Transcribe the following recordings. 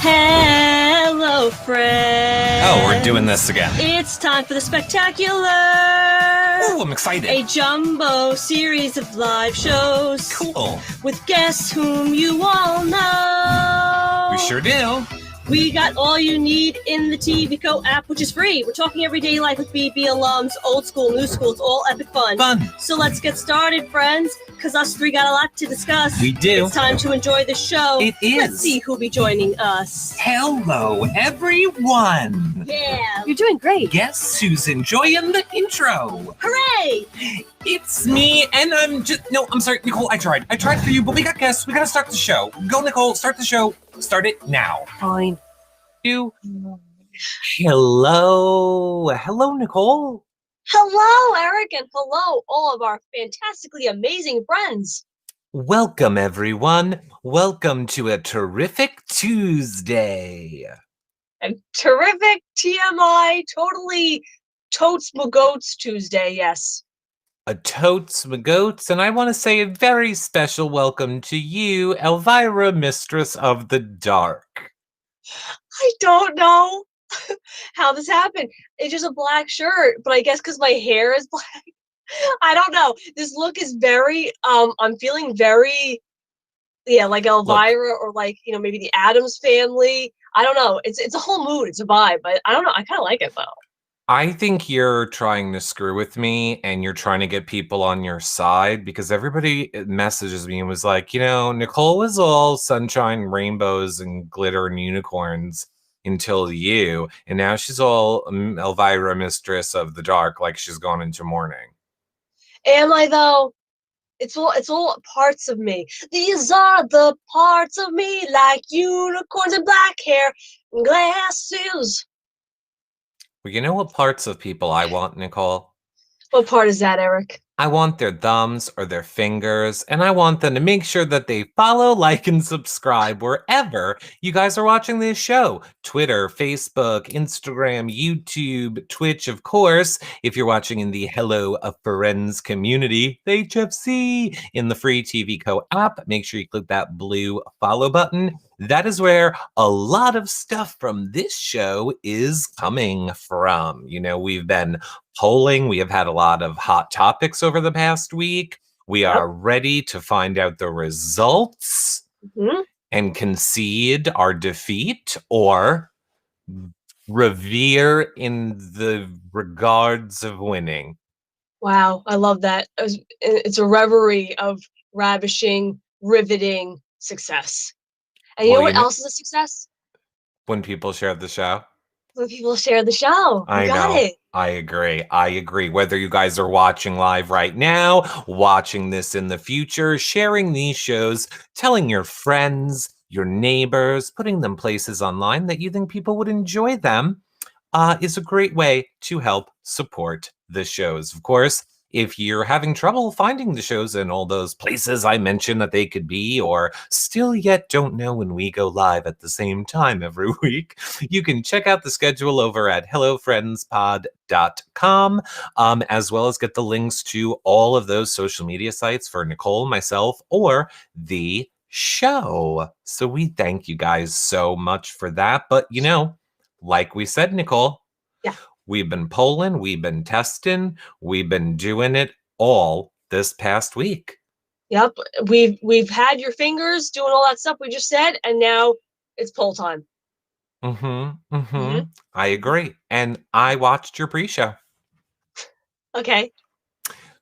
Hello, friends. Oh, we're doing this again. It's time for the spectacular. Oh, I'm excited. A jumbo series of live shows. Cool. With guests whom you all know. We sure do. We got all you need in the TVCO app, which is free. We're talking everyday life with BB alums, old school, new school. It's all epic fun. So let's get started, friends, because us three got a lot to discuss. We do. It's time to enjoy the show. It is. Let's see who'll be joining us. Hello, everyone. Yeah. You're doing great. Guess who's enjoying the intro? Hooray! It's me, and I'm sorry, Nicole, I tried for you, but we got guests. We gotta start the show. Go, Nicole, start the show. Start it now. Fine. Hello, Nicole. Hello, Eric, and hello, all of our fantastically amazing friends. Welcome, everyone. Welcome to a terrific Tuesday. And terrific TMI, totally totes goats Tuesday, yes. A totes goats, and I want to say a very special welcome to you, Elvira, Mistress of the Dark. I don't know how this happened. It's just a black shirt, but I guess because my hair is black. I don't know. This look is very, I'm feeling very, like Elvira or like, maybe the Addams Family. I don't know. It's a whole mood. It's a vibe, but I don't know. I kind of like it though. I think you're trying to screw with me and you're trying to get people on your side because everybody messages me and was like, Nicole was all sunshine, rainbows, and glitter and unicorns until you. And now she's all Elvira, Mistress of the Dark, like she's gone into mourning. Am I though? It's all parts of me. These are the parts of me, like unicorns and black hair and glasses. Well, you know what parts of people I want, Nicole? What part is that, Eric? I want their thumbs or their fingers, and I want them to make sure that they follow, like, and subscribe wherever you guys are watching this show. Twitter, Facebook, Instagram, YouTube, Twitch, of course. If you're watching in the Hello Friends community, the HFC, in the free TVCO app, make sure you click that blue follow button. That is where a lot of stuff from this show is coming from. We've been polling. We have had a lot of hot topics over the past week. We are ready to find out the results and concede our defeat or revere in the regards of winning. Wow, I love that. It's a reverie of ravishing, riveting success. And you know what else is a success? When people share the show. When people share the show. You got it. I agree. Whether you guys are watching live right now, watching this in the future, sharing these shows, telling your friends, your neighbors, putting them places online that you think people would enjoy them is a great way to help support the shows. Of course, if you're having trouble finding the shows in all those places I mentioned that they could be, or still yet don't know when we go live at the same time every week, you can check out the schedule over at hellofriendspod.com, as well as get the links to all of those social media sites for Nicole, myself, or the show. So we thank you guys so much for that. But like we said, Nicole, Yeah. we've been polling, we've been testing, we've been doing it all this past week. Yep. We've had your fingers doing all that stuff we just said, and now it's poll time. I agree. And I watched your pre-show. Okay.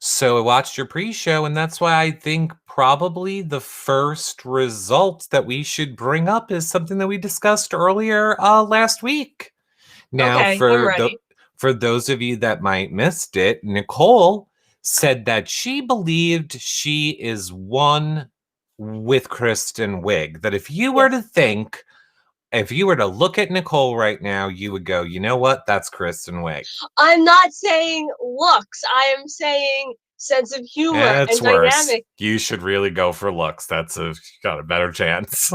So I watched your pre-show, and that's why I think probably the first result that we should bring up is something that we discussed earlier last week. Now, Okay, I'm ready. for those of you that might missed it, Nicole said that she believed she is one with Kristen Wiig. That if you were Yes. to think, if you were to look at Nicole right now, you would go, you know what? That's Kristen Wiig. I'm not saying looks. I am saying sense of humor It's and worse. dynamic. You should really go for looks. That's got a better chance.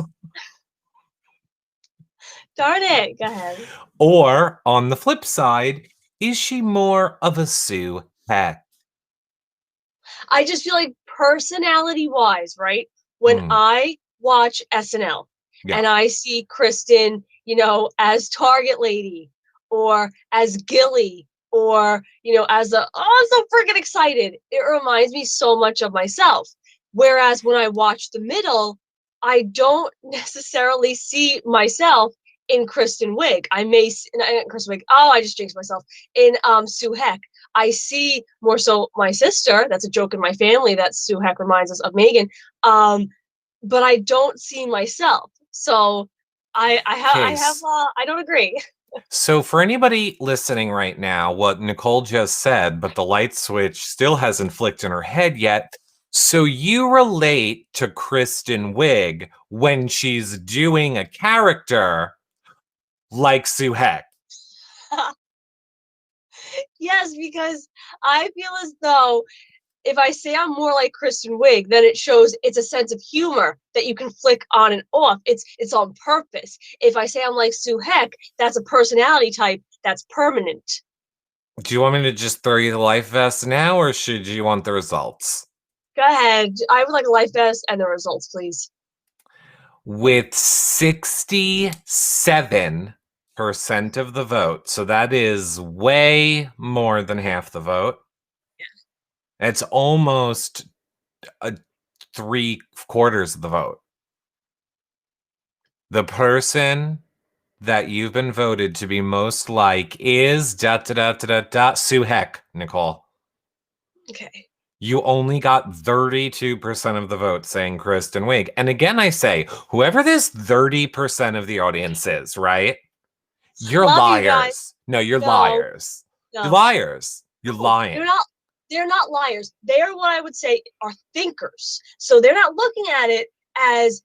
Darn it. Go ahead. Or on the flip side, is she more of a Sue Heck? I just feel like personality wise, right? When I watch SNL Yeah. and I see Kristen, as Target Lady or as Gilly or, as I'm so freaking excited. It reminds me so much of myself. Whereas when I watch The Middle, I don't necessarily see myself in Kristen Wiig. I may see, Kristen Wiig. Oh, I just jinxed myself. In Sue Heck. I see more so my sister. That's a joke in my family that Sue Heck reminds us of Megan. But I don't see myself. So I don't agree. So for anybody listening right now, what Nicole just said, but the light switch still hasn't flicked in her head yet. So you relate to Kristen Wiig when she's doing a character like Sue Heck. Yes, because I feel as though if I say I'm more like Kristen Wiig, then it shows it's a sense of humor that you can flick on and off. It's on purpose. If I say I'm like Sue Heck, that's a personality type that's permanent. Do you want me to just throw you the life vest now, or should you want the results? Go ahead. I would like a life vest and the results, please. With 67% of the vote, so that is way more than half the vote. Yeah. It's almost 3/4 of the vote. The person that you've been voted to be most like is Sue Heck, Nicole. Okay. You only got 32% of the vote saying Kristen Wiig. And again, I say, whoever this 30% of the audience is, right? You're Love you guys. liars. No, you're No, liars. no. You're liars. You're No, lying. they're not liars. They're what I would say are thinkers. So they're not looking at it as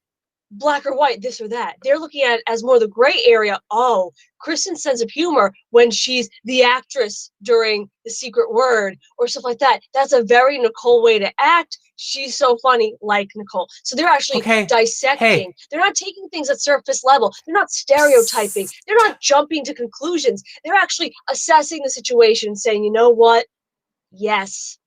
black or white, this or that. They're looking at it as more the gray area. Oh, Kristen's sense of humor when she's the actress during The Secret Word or stuff like that. That's a very Nicole way to act. She's so funny, like Nicole. So they're actually dissecting. Hey. They're not taking things at surface level. They're not stereotyping. They're not jumping to conclusions. They're actually assessing the situation, saying, you know what? Yes,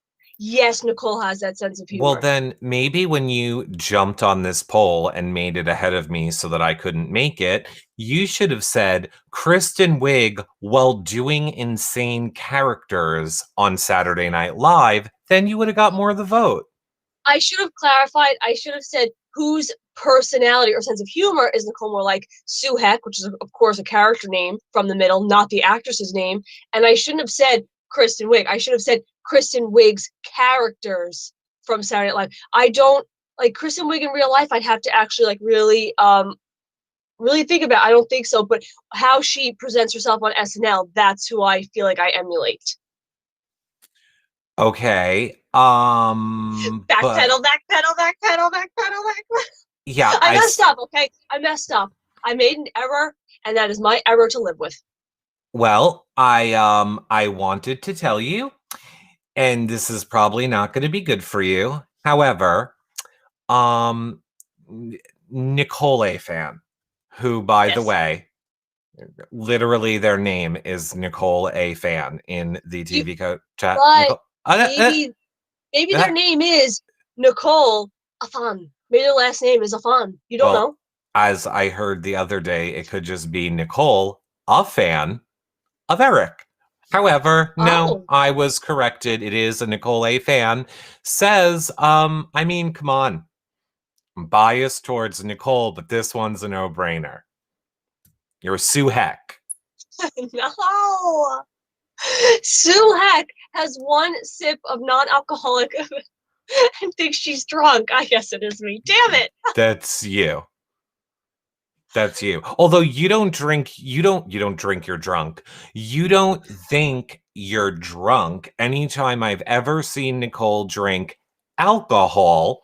Nicole has that sense of humor. Well, then maybe when you jumped on this poll and made it ahead of me so that I couldn't make it, you should have said Kristen Wiig while doing insane characters on Saturday Night Live. Then you would have got more of the vote. I should have clarified. I should have said whose personality or sense of humor is Nicole more like Sue Heck, which is, of course, a character name from The Middle, not the actress's name. And I shouldn't have said Kristen Wiig. I should have said Kristen Wiig's characters from Saturday Night Live. I don't like Kristen Wiig in real life. I'd have to actually really think about. I don't think so, but how she presents herself on SNL, that's who I feel like I emulate. Okay. Backpedal. Yeah, I messed up. Okay, I messed up. I made an error, and that is my error to live with. Well, I wanted to tell you and this is probably not going to be good for you. However, um, Nicole fan, who, by the Yes. way, literally their name is Nicole fan in the You, TV chat. but Nicole. maybe maybe Uh, their name is Nicole Afan. Maybe their last name is Afan. You don't well, know? as I heard the other day, it could just be Nicole, a fan of Eric. However, no, Oh, I was corrected. It is a Nicole fan. Says, I mean, come on. I'm biased towards Nicole, but this one's a no-brainer. You're Sue Heck. no. Sue Heck has one sip of non-alcoholic and thinks she's drunk. I guess it is me. Damn it. That's you. That's you. Although you don't drink, you're drunk. You don't think you're drunk. Anytime I've ever seen Nicole drink alcohol,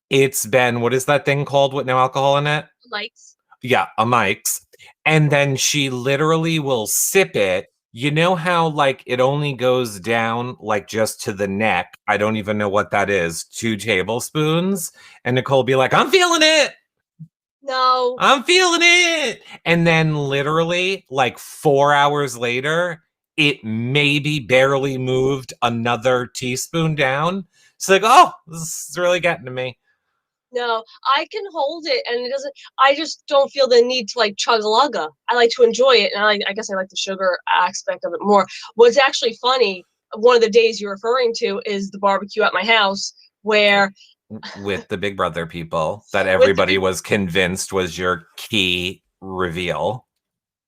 it's been, what is that thing called with no alcohol in it? Likes. Yeah, a Mike's. And then she literally will sip it. You know how like it only goes down like just to the neck. I don't even know what that is. 2 tablespoons. And Nicole be like, I'm feeling it. No. I'm feeling it. And then literally like 4 hours later, it maybe barely moved another teaspoon down. She's like, oh, this is really getting to me. No, I can hold it, and it doesn't. I just don't feel the need to like chug a lugga. I like to enjoy it, and I guess I like the sugar aspect of it more. What's actually funny, one of the days you're referring to is the barbecue at my house, where With the Big Brother people that with the everybody big was convinced was your key reveal.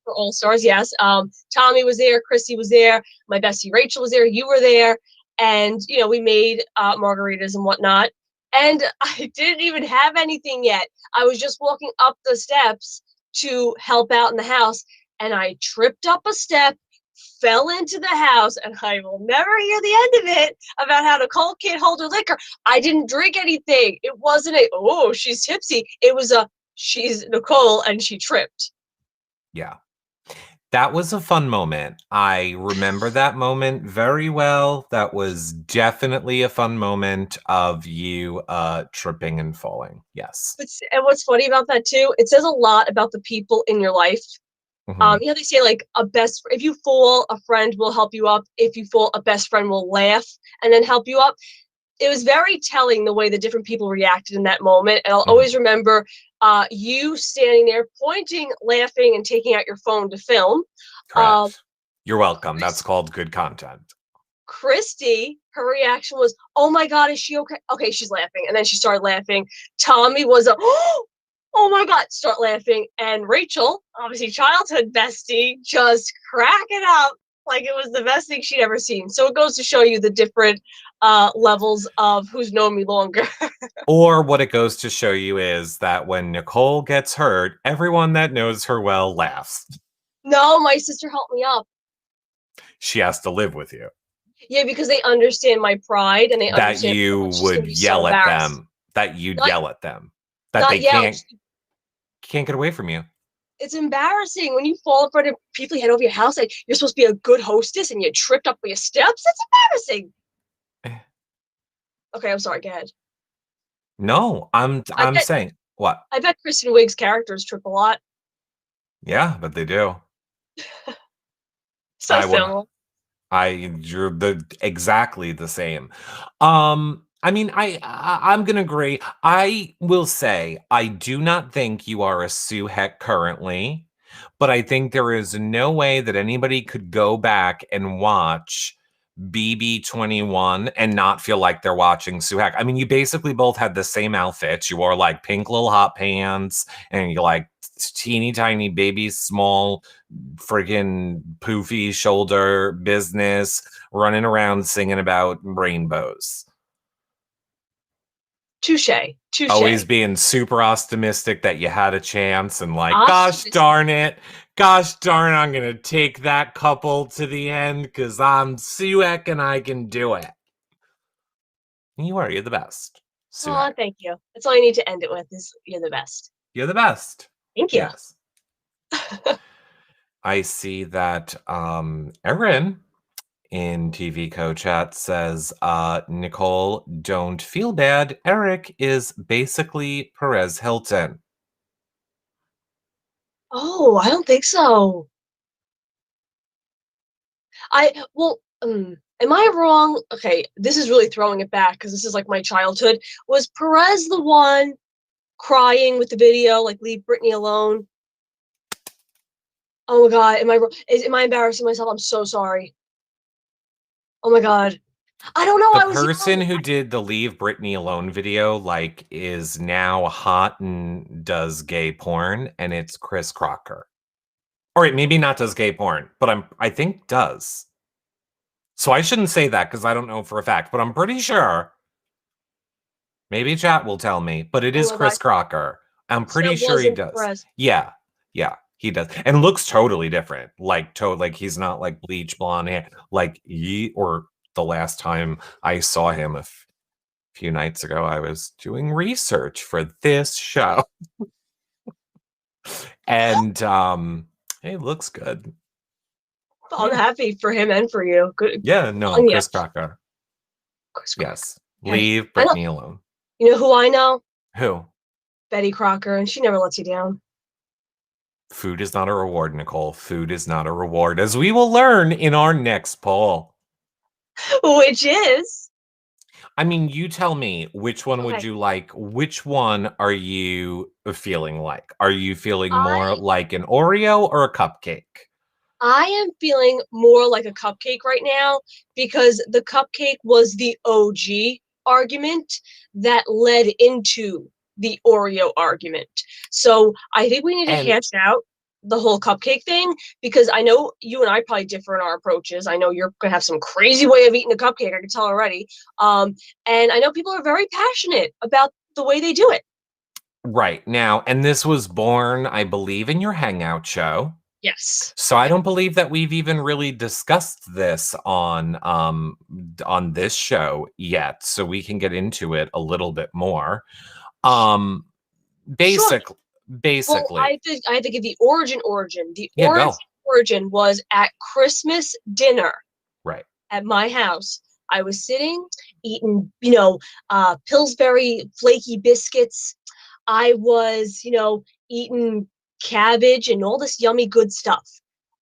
for All Stars, yes, Tommy was there, Chrissy was there, my bestie Rachel was there, you were there, and we made margaritas and whatnot. And I didn't even have anything yet. I was just walking up the steps to help out in the house, and I tripped up a step, fell into the house, and I will never hear the end of it about how Nicole can't hold her liquor. I didn't drink anything. It wasn't a, oh, she's tipsy. It was a, she's Nicole and she tripped. Yeah. That was a fun moment. I remember that moment very well. That was definitely a fun moment of you tripping and falling. Yes. And what's funny about that too, it says a lot about the people in your life. Mhm. They say like if you fall, a friend will help you up. If you fall, a best friend will laugh and then help you up. It was very telling the way the different people reacted in that moment. And I'll Mhm. always remember you standing there, pointing, laughing, and taking out your phone to film. Um, Correct. You're welcome. That's Chris, called good content. Christy, her reaction was, "Oh my God, is she okay?" Okay, she's laughing, and then she started laughing. Tommy was a, "Oh my God," start laughing, and Rachel, obviously childhood bestie, just cracking up like it was the best thing she'd ever seen. So it goes to show you the different levels of who's known me longer. Or what it goes to show you is that when Nicole gets hurt, everyone that knows her well laughs. No, my sister helped me up. She has to live with you. Yeah, because they understand my pride and they That understand, you oh, she's gonna would be so yell at embarrassed. them. That you'd Not yell at them. That not they yell. can't get away from you. It's embarrassing when you fall in front of people you had over your house. Like you're supposed to be a good hostess and you tripped up with your steps. That's embarrassing. Eh, Okay, I'm sorry. Go ahead. No, I'm I I'm bet saying what? I bet Kristen Wiig's characters trip a lot. Yeah, but they do. So I would similar. you're exactly the same. I mean, I'm gonna agree. I will say I do not think you are a Sue Heck currently, but I think there is no way that anybody could go back and watch BB 21 and not feel like they're watching Sue Heck. I mean, you basically both had the same outfits. You wore like pink little hot pants and you like teeny tiny baby small friggin' poofy shoulder business running around singing about rainbows. Touche. Always Touche. being super optimistic that you had a chance and like, Optimistic. gosh darn, I'm gonna take that couple to the end because I'm Suek and I can do it. You are, you're the best. Oh, Suhek. thank you. That's all you need to end it with is you're the best. You're the best. Thank you. Yes. I see that Erin in TV Co-Chat says, Nicole, don't feel bad. Eric is basically Perez Hilton. Oh, I don't think so. Am I wrong? Okay, this is really throwing it back because this is like my childhood. Was Perez the one crying with the video, like leave Britney alone? Oh my God, am I embarrassing myself? I'm so sorry. Oh my God. I don't know. The I was person young. who did the Leave Britney Alone video, like, is now hot and does gay porn, and it's Chris Crocker. All right, maybe not does gay porn, but I think does. So I shouldn't say that because I don't know for a fact, but I'm pretty sure. Maybe chat will tell me, but it Oh is my God. Chris Crocker. I'm So pretty that sure he wasn't does. Perez. Yeah, yeah, he does, and looks totally different. Like he's not like bleach blonde hair, like or the last time I saw him a few nights ago, I was doing research for this show, and he looks good. I'm Yeah, happy for him and for you. Good yeah, no, on you. Chris Crocker. Chris Crocker. Yes, Okay. leave I know. Britney alone. You know who I know? Who? Betty Crocker, and she never lets you down. Food is not a reward, Nicole. Food is not a reward, as we will learn in our next poll. Which is I mean, you tell me, which one would okay. you like? Which one are you feeling like? Are you feeling more I like an Oreo or a cupcake? I am feeling more like a cupcake right now because the cupcake was the OG argument that led into the Oreo argument. So I think we need to And hash out the whole cupcake thing because I know you and I probably differ in our approaches. I know you're gonna have some crazy way of eating a cupcake. I can tell already. And I know people are very passionate about the way they do it. right now, and this was born, I believe, in your Hangout show. Yes. So I don't believe that we've even really discussed this on this show yet. So we can get into it a little bit more. Um Sure. basic Well, basically. I have to give the origin. The Yeah, go. origin was at Christmas dinner Right. at my house. I was sitting eating, Pillsbury flaky biscuits. I was, eating cabbage and all this yummy good stuff.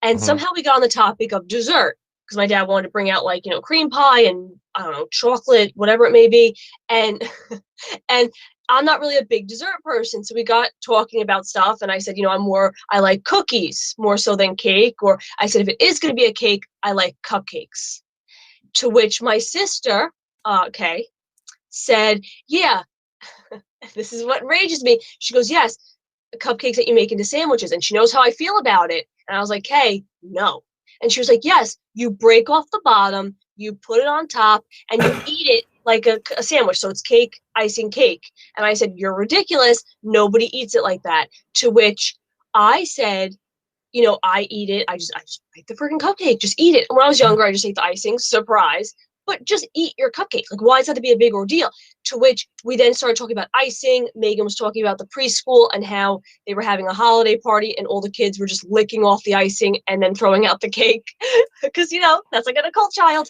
And Mhm. somehow we got on the topic of dessert because my dad wanted to bring out like, cream pie and I don't know, chocolate, whatever it may be. And and I'm not really a big dessert person. So we got talking about stuff and I said, I like cookies more so than cake. Or I said, if it is going to be a cake, I like cupcakes. To which my sister, Kay, said, yeah, this is what enrages me. She goes, yes, cupcakes that you make into sandwiches. And she knows how I feel about it. And I was like, hey, no. And she was like, yes, you break off the bottom, you put it on top, and you eat it like a sandwich. So it's cake, icing, cake. And I said, you're ridiculous. Nobody eats it like that. To which I said, I eat it. I just eat the freaking cupcake. Just eat it. When I was younger, I just ate the icing. Surprise. But just eat your cupcake. Like, why does that to be a big ordeal? To which we then started talking about icing. Megan was talking about the preschool and how they were having a holiday party and all the kids were just licking off the icing and then throwing out the cake. Because, that's like an adult child.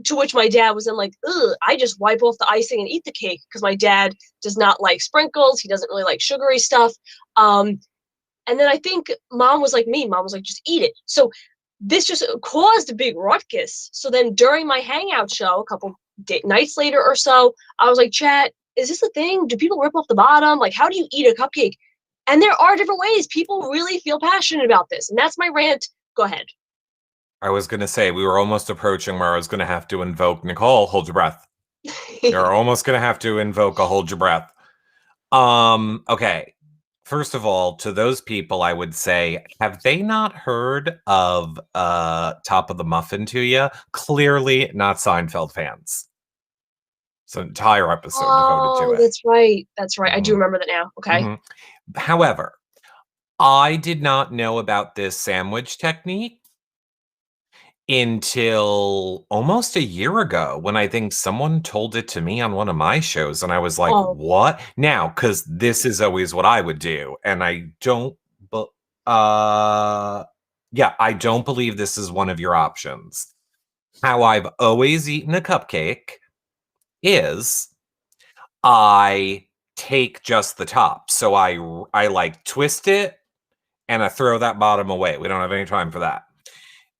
To which my dad was in like, ugh, I just wipe off the icing and eat the cake because my dad does not like sprinkles. He doesn't really like sugary stuff. And then I think mom was like me. Mom was like, just eat it. So this just caused a big ruckus. So then during my hangout show, a couple nights later or so, I was like, chat, is this a thing? Do people rip off the bottom? Like, how do you eat a cupcake? And there are different ways. People really feel passionate about this. And that's my rant. Go ahead. I was gonna say we were almost approaching where I was gonna have to invoke Nicole, hold your breath. You're almost gonna have to invoke a hold your breath. Okay. First of all, to those people, I would say, have they not heard of Top of the Muffin to you? Clearly not Seinfeld fans. It's an entire episode devoted to Oh, it. that's right. That's right. I do Mhm, remember that now. Okay. mhm. However, I did not know about this sandwich technique until almost a year ago when I think someone told it to me on one of my shows, and I was like, Oh, "What?" Now, because this is always what I would do, and I don't but uh yeah, I don't believe this is one of your options. How I've always eaten a cupcake is I take just the top. So I like twist it and I throw that bottom away. We don't have any time for that.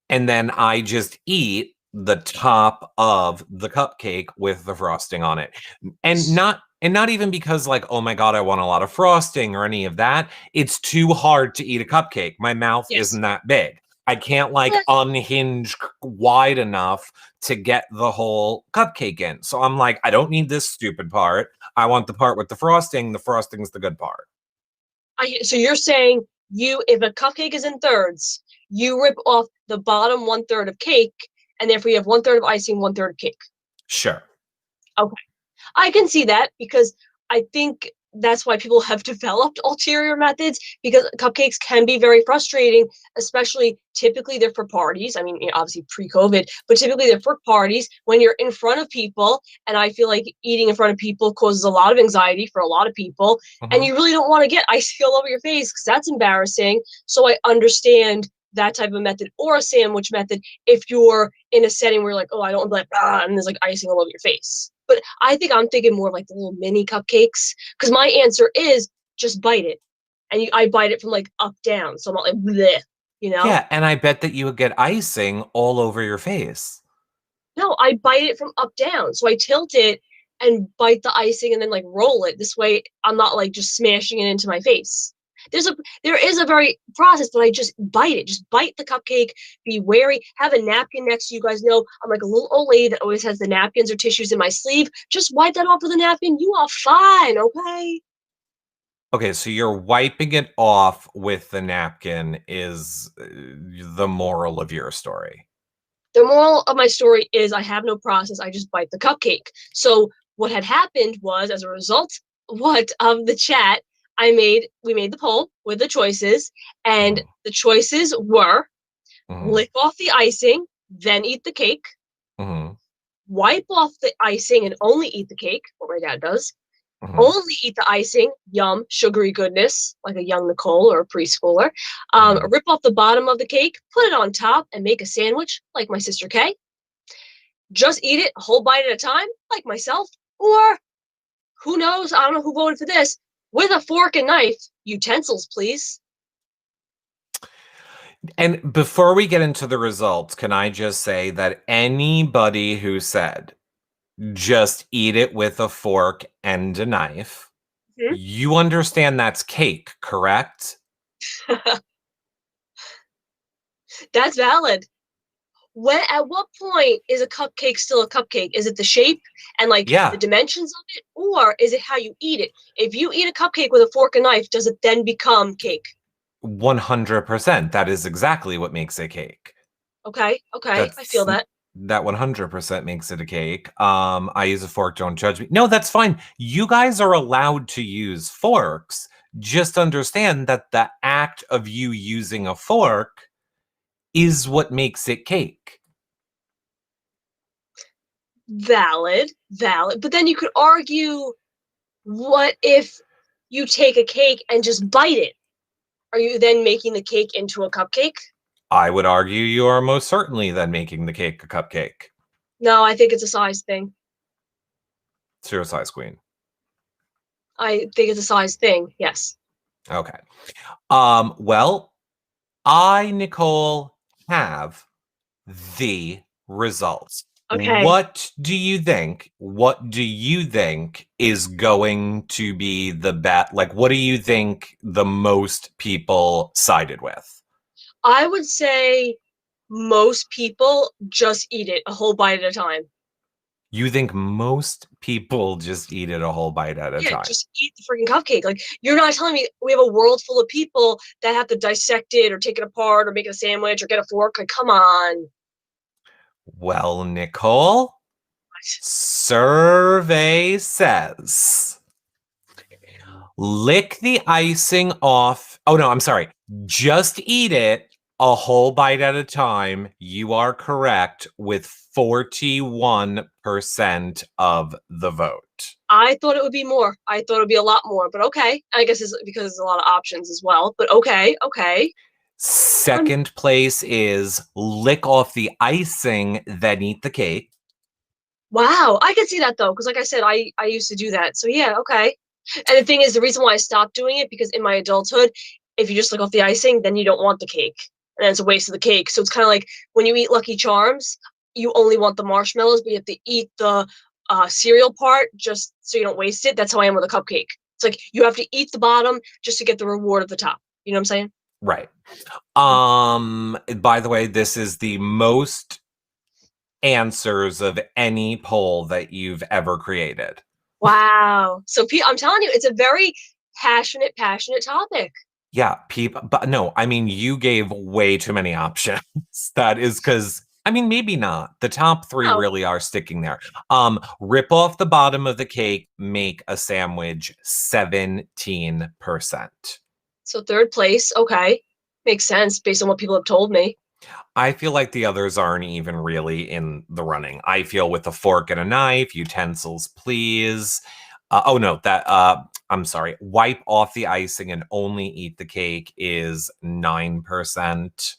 And then I just eat the top of the cupcake with the frosting on it. And not even because like, oh my God, I want a lot of frosting or any of that. It's too hard to eat a cupcake. My mouth Yes. isn't that big. I can't like unhinge wide enough to get the whole cupcake in. So I'm like, I don't need this stupid part. I want the part with the frosting. The frosting's the good part. So you're saying if a cupcake is in thirds, you rip off the bottom one third of cake, and therefore you have one third of icing, one third of cake. Sure. Okay. I can see that because I think that's why people have developed ulterior methods because cupcakes can be very frustrating, especially typically they're for parties. I mean, obviously pre-COVID, but typically they're for parties when you're in front of people. And I feel like eating in front of people causes a lot of anxiety for a lot of people. And Mhm. you really don't want to get icing all over your face because that's embarrassing. So I understand that type of method or a sandwich method if you're in a setting where you're like, oh, I don't want to like, and there's like icing all over your face. But I think I'm thinking more of like the little mini cupcakes because my answer is just bite it, and I bite it from like up down, so I'm not like bleh, you know. Yeah, and I bet that you would get icing all over your face. No, I bite it from up down, so I tilt it and bite the icing and then like roll it. This way, I'm not like just smashing it into my face. There's a there is a very process, but I just bite it. Just bite the cupcake. Be wary. Have a napkin next to you. Guys know I'm like a little old lady that always has the napkins or tissues in my sleeve. Just wipe that off with a napkin. You are fine, okay? Okay, so you're wiping it off with the napkin is the moral of your story. The moral of my story is I have no process. I just bite the cupcake. So what had happened was, as a result, what of the chat, we made the poll with the choices, and Mhm, the choices were mhm, lick off the icing, then eat the cake, mhm, wipe off the icing and only eat the cake, what my dad does, mhm, only eat the icing, yum, sugary goodness, like a young Nicole or a preschooler. mhm. Rip off the bottom of the cake, put it on top, and make a sandwich, like my sister Kay. Just eat it a whole bite at a time, like myself. Or who knows? I don't know who voted for this. With a fork and knife, utensils, please. And before we get into the results, can I just say that anybody who said just eat it with a fork and a knife, Hmm? you understand that's cake, correct? That's valid. When at what point is a cupcake still a cupcake? Is it the shape and like the Yeah, dimensions of it, or is it how you eat it? If you eat a cupcake with a fork and knife, does it then become cake? 100%. That is exactly what makes a cake. Okay, okay, I That's feel that. that 100% makes it a cake. I use a fork, don't judge me. No, that's fine. You guys are allowed to use forks. Just understand that the act of you using a fork is what makes it cake. Valid, valid. But then you could argue, what if you take a cake and just bite it? Are you then making the cake into a cupcake? I would argue you are most certainly then making the cake a cupcake. No, I think it's a size thing. It's your size queen. I think it's a size thing. Yes. Okay. Well, Nicole, have the results. Okay. What do you think? What do you think is going to be the bet? Like, what do you think the most people sided with? I would say most people just eat it a whole bite at a time. You think most people just eat it a whole bite at a Yeah, time? just eat the freaking cupcake. Like, you're not telling me we have a world full of people that have to dissect it or take it apart or make it a sandwich or get a fork. Like, come on. Well, Nicole, survey says lick the icing off. Oh, no, I'm sorry. Just eat it a whole bite at a time. You are correct with 41% of the vote. I thought it would be more. I thought it would be a lot more, but okay. I guess it's because there's a lot of options as well. But okay, okay. I'm Second place is lick off the icing, then eat the cake. Wow, I can see that though, because like I said, I used to do that. So yeah, okay. And the thing is, the reason why I stopped doing it because in my adulthood, if you just lick off the icing, then you don't want the cake, and then it's a waste of the cake. So it's kind of like when you eat Lucky Charms, you only want the marshmallows, but you have to eat the cereal part just so you don't waste it. That's how I am with a cupcake. It's like you have to eat the bottom just to get the reward of the top. You know what I'm saying? Right. By the way, this is the most answers of any poll that you've ever created. Wow. So I'm telling you, it's a very passionate topic. Yeah, people, but no, I mean, you gave way too many options. That is because, I mean, maybe not. The top three Oh, really are sticking there. Rip off the bottom of the cake, make a sandwich, 17%. so third place. Okay. Makes sense based on what people have told me. I feel like the others aren't even really in the running. I feel with a fork and a knife, utensils, please. Oh no, I'm sorry. Wipe off the icing and only eat the cake is 9%.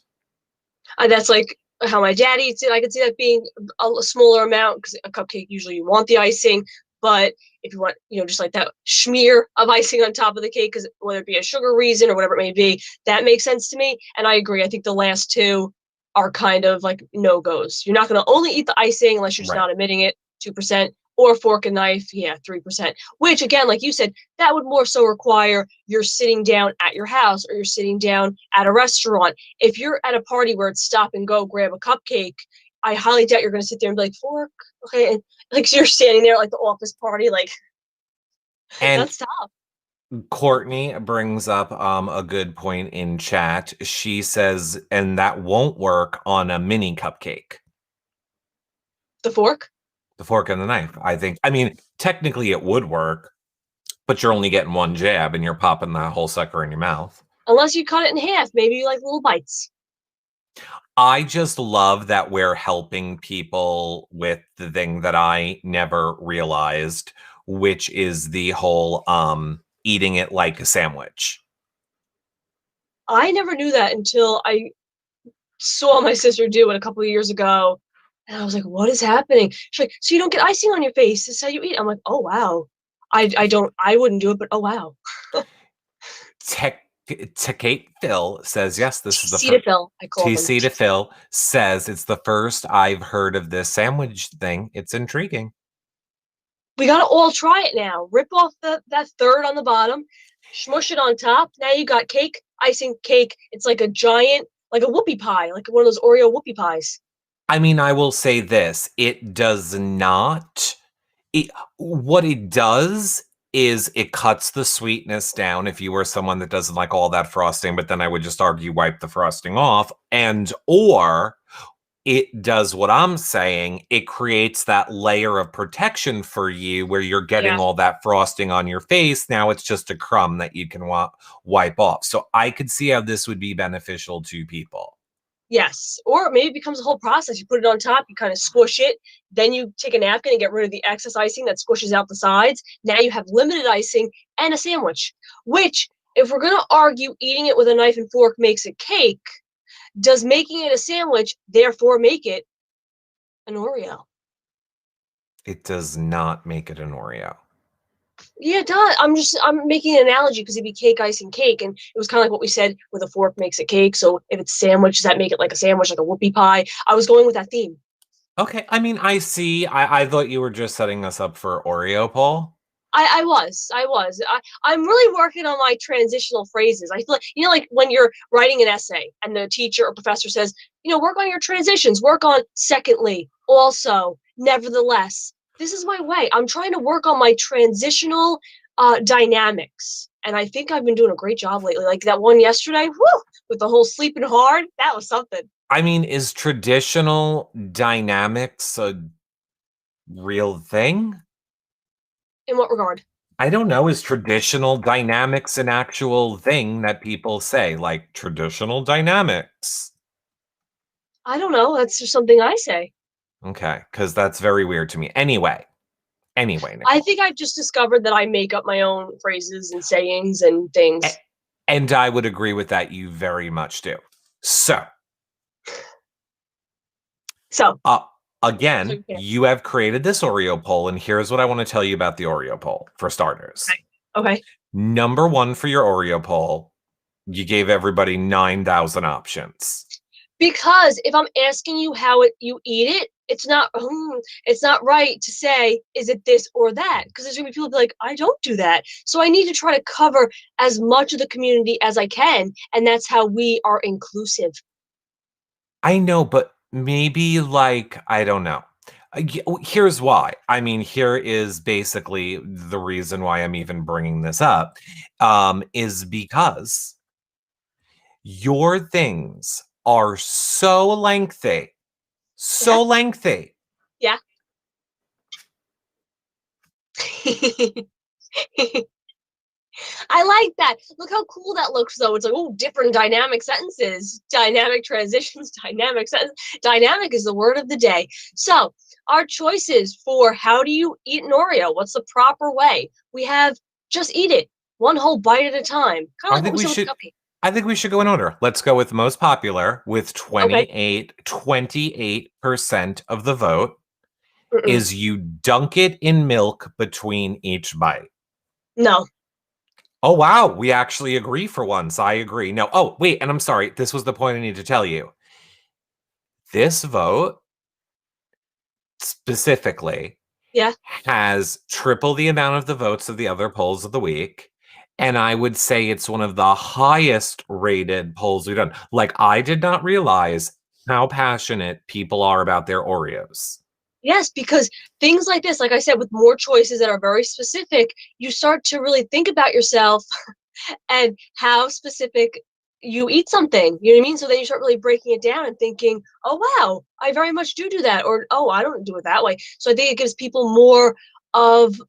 That's like how my dad eats it. I could see that being a smaller amount because a cupcake usually you want the icing, but if you want, just like that smear of icing on top of the cake, because whether it be a sugar reason or whatever it may be, that makes sense to me. And I agree. I think the last two are kind of like no goes. You're not going to only eat the icing unless you're just Right. not admitting it. 2%. Or fork and knife, yeah, 3%. Which again, like you said, that would more so require you're sitting down at your house or you're sitting down at a restaurant. If you're at a party where it's stop and go, grab a cupcake, I highly doubt you're going to sit there and be like, fork, okay, and like so you're standing there like the office party, like And that's tough. Courtney brings up a good point in chat. She says, and that won't work on a mini cupcake. The fork, The fork and the knife. I mean, technically it would work, but you're only getting one jab and you're popping that whole sucker in your mouth. unless you cut it in half, maybe you like little bites. I just love that we're helping people with the thing that I never realized, which is the whole eating it like a sandwich. I never knew that until I saw my sister do it a couple of years ago. And I was like, what is happening? She's like, so you don't get icing on your face. This is how you eat. I'm like, oh wow. I wouldn't do it, but oh wow. Tech Kate Phil says, yes, this is the first. Cetaphil, I call them. TC to Phil says it's the first I've heard of this sandwich thing. It's intriguing. We gotta all try it now. Rip off that third on the bottom, smush it on top. Now you got cake, icing, cake. It's like a giant, like a whoopie pie, like one of those Oreo whoopie pies. I mean, I will say this, it does not what it does is it cuts the sweetness down if you were someone that doesn't like all that frosting, but then I would just argue wipe the frosting off, and or it does what I'm saying, it creates that layer of protection for you where you're getting Yeah. all that frosting on your face. Now it's just a crumb that you can wipe off. So I could see how this would be beneficial to people. Yes. Or maybe it becomes a whole process. You put it on top, you kind of squish it, then you take a napkin and get rid of the excess icing that squishes out the sides. Now you have limited icing and a sandwich, which, if we're going to argue eating it with a knife and fork makes a cake, does making it a sandwich therefore make it an Oreo? It does not make it an Oreo. Yeah, it does. I'm making an analogy because it'd be cake, icing, cake, and it was kind of like what we said with a fork makes a cake. So if it's a sandwich, does that make it like a sandwich, like a whoopie pie? I was going with that theme. Okay, I mean, I see. I thought you were just setting us up for Oreo, Paul. I'm really working on my transitional phrases. I feel like, like when you're writing an essay and the teacher or professor says, work on your transitions, work on secondly, also, nevertheless. This is my way. I'm trying to work on my transitional dynamics. And I think I've been doing a great job lately. Like that one yesterday, whoo, with the whole sleeping hard, that was something. I mean, is traditional dynamics a real thing? In what regard? I don't know. Is traditional dynamics an actual thing that people say, like traditional dynamics? I don't know. That's just something I say. Okay, because that's very weird to me. Anyway, I Nicole. think I've just discovered that I make up my own phrases and sayings and A- things. And I would agree with that. You very much do. So, So, uh, so again, you can't. you have created this Oreo poll, and here's what I want to tell you about the Oreo poll for starters. Okay. Number one for your Oreo poll, you gave everybody 9,000 options. Because if I'm asking you how you eat it, it's not right to say is it this or that, because there's gonna be people be like, I don't do that. So I need to try to cover as much of the community as I can, and that's how we are inclusive. I know, but maybe I don't know. Here's why. I mean, here is basically the reason why I'm even bringing this up, is because your things are so lengthy, Yeah. so lengthy. Yeah. I like that. Look how cool that looks, though. It's like, oh, different dynamic sentences, dynamic transitions, dynamic sentence. Dynamic is the word of the day. So, our choices for how do you eat an Oreo? What's the proper way? We have just eat it one whole bite at a time, kind of I like what think we we said with should Cupcake. I think we should go in order. Let's go with most popular with Okay. 28% of the vote Mm-mm. is you dunk it in milk between each bite. No. Oh wow, we actually agree for once. I agree. No. Oh, wait, and I'm sorry. This was the point I need to tell you. This vote specifically Yeah. has triple the amount of the votes of the other polls of the week. And I would say it's one of the highest rated polls we've done. Like, I did not realize how passionate people are about their Oreos. Yes, because things like this, like I said, with more choices that are very specific, you start to really think about yourself and how specific you eat something. You know what I mean? So then you start really breaking it down and thinking, oh, wow, I very much do that. Or, oh, I don't do it that way. So I think it gives people more of,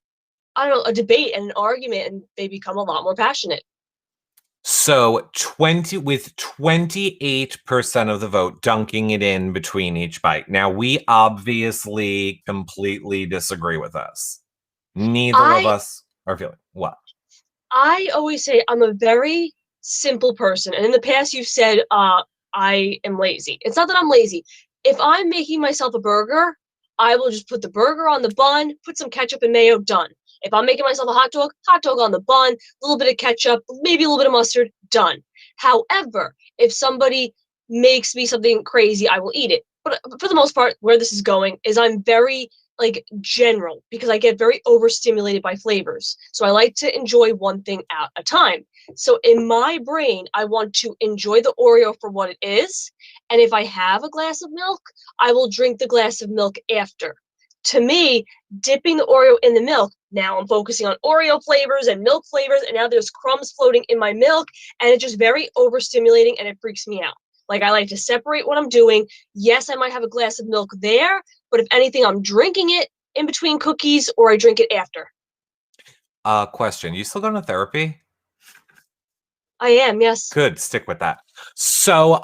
I don't know, a debate and an argument, and they become a lot more passionate. So 28% of the vote dunking it in between each bite. Now we obviously completely disagree with this. Neither of I us are feeling what? I always say I'm a very simple person. And in the past, you've said I am lazy. It's not that I'm lazy. If I'm making myself a burger, I will just put the burger on the bun, put some ketchup and mayo, done. If I'm making myself a hot dog on the bun, a little bit of ketchup, maybe a little bit of mustard, done. However, if somebody makes me something crazy, I will eat it. But for the most part, where this is going is I'm very like general because I get very overstimulated by flavors. So I like to enjoy one thing at a time. So in my brain, I want to enjoy the Oreo for what it is. And if I have a glass of milk, I will drink the glass of milk after. To me, dipping the Oreo in the milk, now I'm focusing on Oreo flavors and milk flavors, and now there's crumbs floating in my milk, and it's just very overstimulating and it freaks me out. Like I like to separate what I'm doing. Yes, I might have a glass of milk there, but if anything, I'm drinking it in between cookies or I drink it after. Question. You still going to therapy? I am, yes. Good, stick with that. So,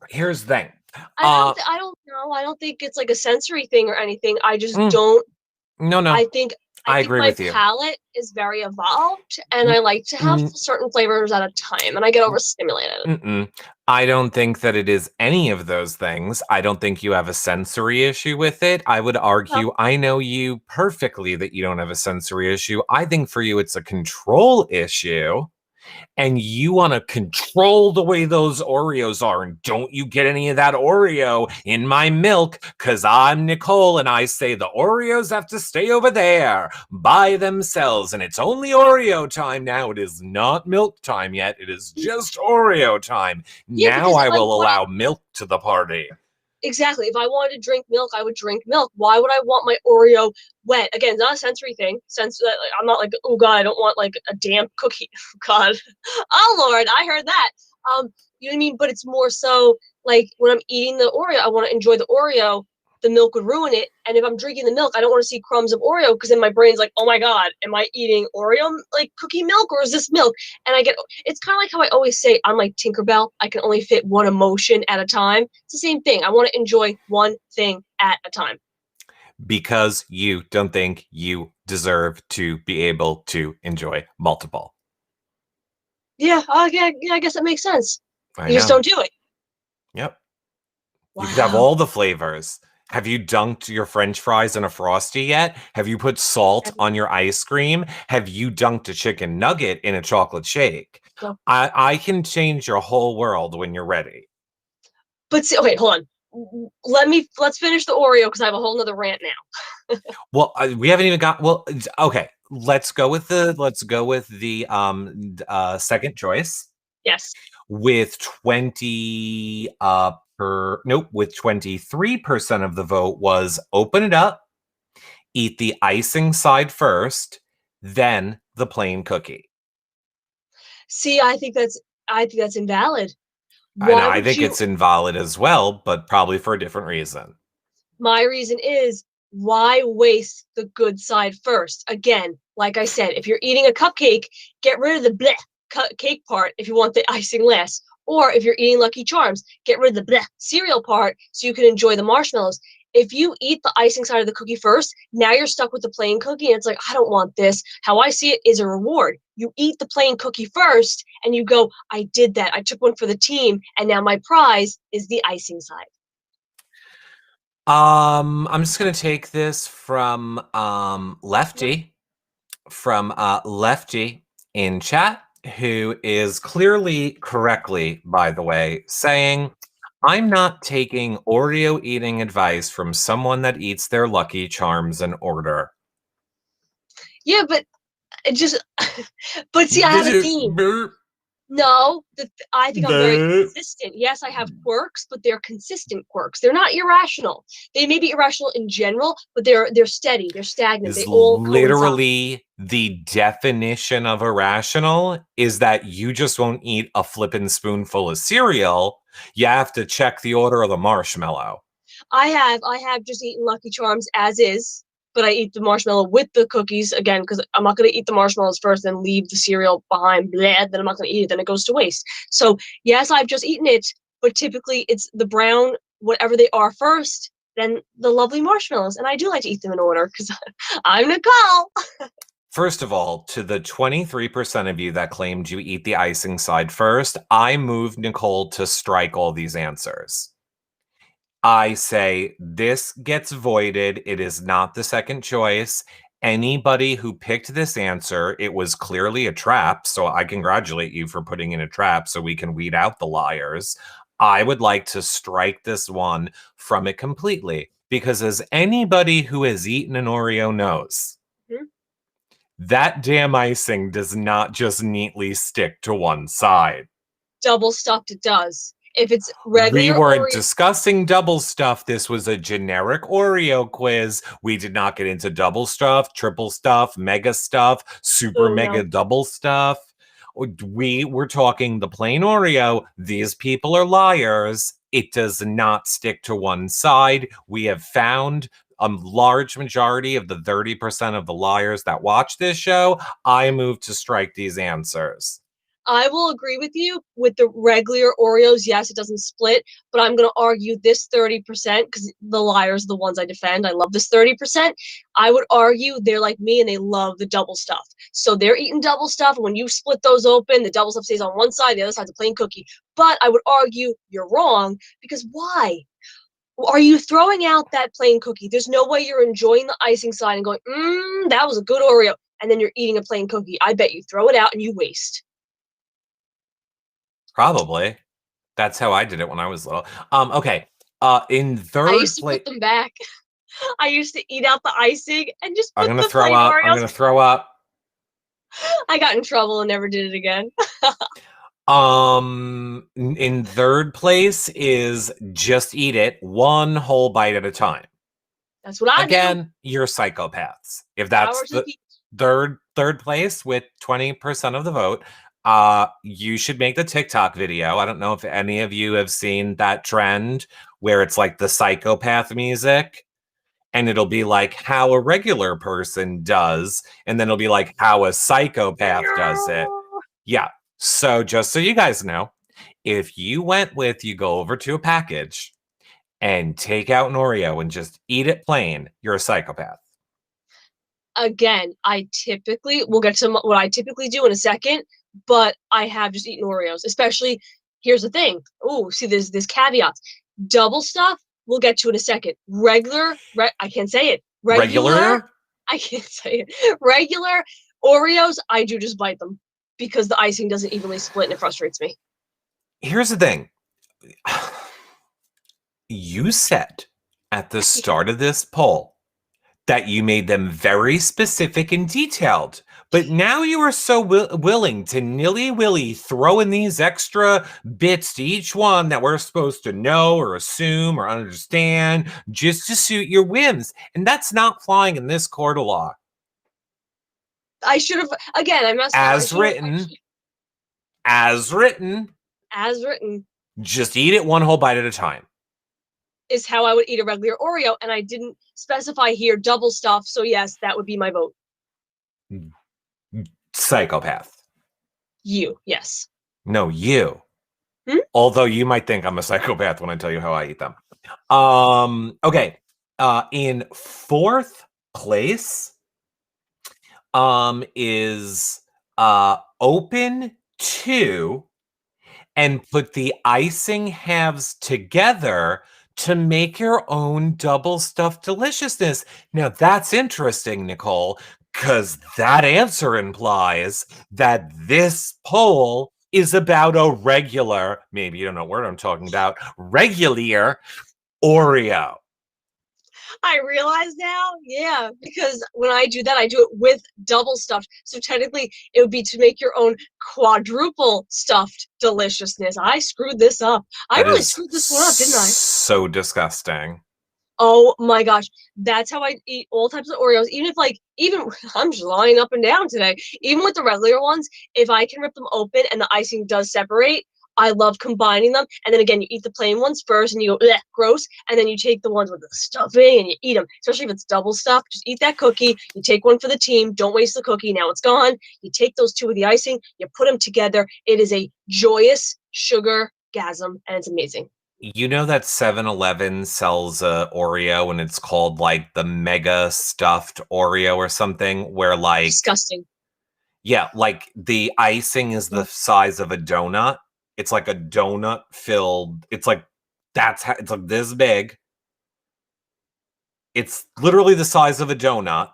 here's the thing. I don't know. I don't think it's like a sensory thing or anything. I just Mm, don't. no, I think I I think agree my with you. palate is very evolved, and N- I like to have n- certain flavors at a time, and I get overstimulated. Mm-mm. I don't think that it is any of those things. I don't think you have a sensory issue with it. I would No, argue, I know you perfectly that you don't have a sensory issue. I think for you, it's a control issue. And you want to control the way those Oreos are. And don't you get any of that Oreo in my milk because I'm Nicole and I say the Oreos have to stay over there by themselves. And it's only Oreo time now. It is not milk time yet. It is just Oreo time. yeah, Now because if I I will wanted allow milk to the party. exactly, if I wanted to drink milk, I would drink milk. Why would I want my Oreo wet? Again, it's not a sensory thing. I'm not like, oh god, I don't want like a damp cookie. God, oh lord, I heard that. You know what I mean? But it's more so like when I'm eating the Oreo, I want to enjoy the Oreo. The milk would ruin it, and if I'm drinking the milk, I don't want to see crumbs of Oreo because then my brain's like, oh my god, am I eating Oreo like cookie milk or is this milk? And I get it's kind of like how I always say I'm like Tinkerbell. I can only fit one emotion at a time. It's the same thing. I want to enjoy one thing at a time. Because you don't think you deserve to be able to enjoy multiple. Yeah, yeah, I guess that makes sense. I You just know. don't do it. Yep. You could have Wow. all the flavors. Have you dunked your French fries in a Frosty yet? Have you put salt on your ice cream? Have you dunked a chicken nugget in a chocolate shake? No. I can change your whole world when you're ready. But see, okay, hold on. Let's finish the Oreo because I have a whole nother rant now. Well, we haven't even got. Well, okay. Let's go with the second choice Yes. with 20 per nope with 23% of the vote was open it up, eat the icing side first, then the plain cookie. See, I think that's invalid. And Why I would think you? it's invalid as well, but probably for a different reason. My reason is why waste the good side first? Again, like I said, if you're eating a cupcake, get rid of the bleh cake part if you want the icing last. Or if you're eating Lucky Charms, get rid of the bleh cereal part so you can enjoy the marshmallows. If you eat the icing side of the cookie first, now you're stuck with the plain cookie and it's like, I don't want this. How I see it is a reward. You eat the plain cookie first and you go, I did that. I took one for the team and now my prize is the icing side. I'm just gonna take this from Lefty in chat, who is clearly correctly, by the way, saying, I'm not taking Oreo eating advice from someone that eats their Lucky Charms in order. Yeah, but it just but see, I have a theme. No, I think I'm very consistent. Yes, I have quirks, but they're consistent quirks. They're not irrational. They may be irrational in general, but they're steady. They're stagnant. They Is all coincide. literally the definition of irrational is that you just won't eat a flippin' spoonful of cereal. You have to check the order of the marshmallow. I have just eaten Lucky Charms as is, but I eat the marshmallow with the cookies again because I'm not going to eat the marshmallows first and leave the cereal behind. Bleh, then I'm not going to eat it. Then it goes to waste. So yes, I've just eaten it, but typically it's the brown whatever they are first, then the lovely marshmallows, and I do like to eat them in order because I'm Nicole. First of all, to the 23% of you that claimed you eat the icing side first, I moved Nicole to strike all these answers. I say this gets voided. It is not the second choice. Anybody who picked this answer, it was clearly a trap. So I congratulate you for putting in a trap so we can weed out the liars. I would like to strike this one from it completely because, as anybody who has eaten an Oreo knows, Hmm? that damn icing does not just neatly stick to one side. Double stuffed, it does. If it's We regular weren't Oreo, discussing double stuff. This was a generic Oreo quiz. We did not get into double stuff, triple stuff, mega stuff, super oh mega no, double stuff. We were talking the plain Oreo. These people are liars. It does not stick to one side. We have found a large majority of the 30% of the liars that watch this show. I move to strike these answers. I will agree with you with the regular Oreos. Yes, it doesn't split, but I'm going to argue this 30% because the liars are the ones I defend. I love this 30%. I would argue they're like me and they love the double stuff. So they're eating double stuff. And when you split those open, the double stuff stays on one side, the other side's a plain cookie. But I would argue you're wrong because why? Are you throwing out that plain cookie? There's no way you're enjoying the icing side and going, that was a good Oreo. And then you're eating a plain cookie. I bet you throw it out and you waste. Probably. That's how I did it when I was little. Okay. In I third used to place, put them back. I used to eat out the icing and just I'm put gonna the throw plain up. I'm Oreos. gonna throw up. I got in trouble and never did it again. In third place is just eat it one whole bite at a time. That's what I do. Again, you're psychopaths. If Power that's to the the people. third place with 20% of the vote, you should make the TikTok video. I don't know if any of you have seen that trend where it's like the psychopath music and it'll be like how a regular person does, and then it'll be like how a psychopath does it. Yeah. So just so you guys know, if you went with you go over to a package and take out an Oreo and just eat it plain, you're a psychopath. Again, we'll get to what I typically do in a second, but I have just eaten Oreos, especially here's the thing. Oh, see, there's caveats. Double stuff, we'll get to in a second. I can't say it. Regular, Regular? I can't say it. Regular Oreos, I do just bite them because the icing doesn't evenly split and it frustrates me. Here's the thing. You said at the start of this poll that you made them very specific and detailed. But now you are so willing to nilly-willy throw in these extra bits to each one that we're supposed to know or assume or understand just to suit your whims. And that's not flying in this court of law. I should have, again, I messed up. As written, as written, as written just eat it one whole bite at a time. is how I would eat a regular Oreo, and I didn't specify here double stuff, so yes, that would be my vote. Psychopath. You, yes. No, you. Although you might think I'm a psychopath when I tell you how I eat them. Okay. In fourth place is open two and put the icing halves together to make your own double stuffed deliciousness. Now that's interesting, Nicole, because that answer implies that this poll is about a regular, maybe you don't know what I'm talking about, regular Oreo. I realize now, yeah, because when I do that, I do it with double stuffed. So technically, it would be to make your own quadruple stuffed deliciousness. I screwed this up. I That really is screwed this one up, didn't I? so disgusting. Oh my gosh, that's how I eat all types of Oreos. Even I'm just lying up and down today. Even with the regular ones, if I can rip them open and the icing does separate, I love combining them. And then again, you eat the plain ones first and you go, gross. And then you take the ones with the stuffing and you eat them, especially if it's double stuffed. Just eat that cookie. You take one for the team. Don't waste the cookie. Now it's gone. You take those two with the icing, you put them together. It is a joyous sugar-gasm, and it's amazing. You know that 7-Eleven sells a Oreo and it's called like the mega stuffed Oreo or something where like Disgusting. yeah, like the icing is the size of a donut. It's like a donut filled. It's like it's like this big. It's literally the size of a donut.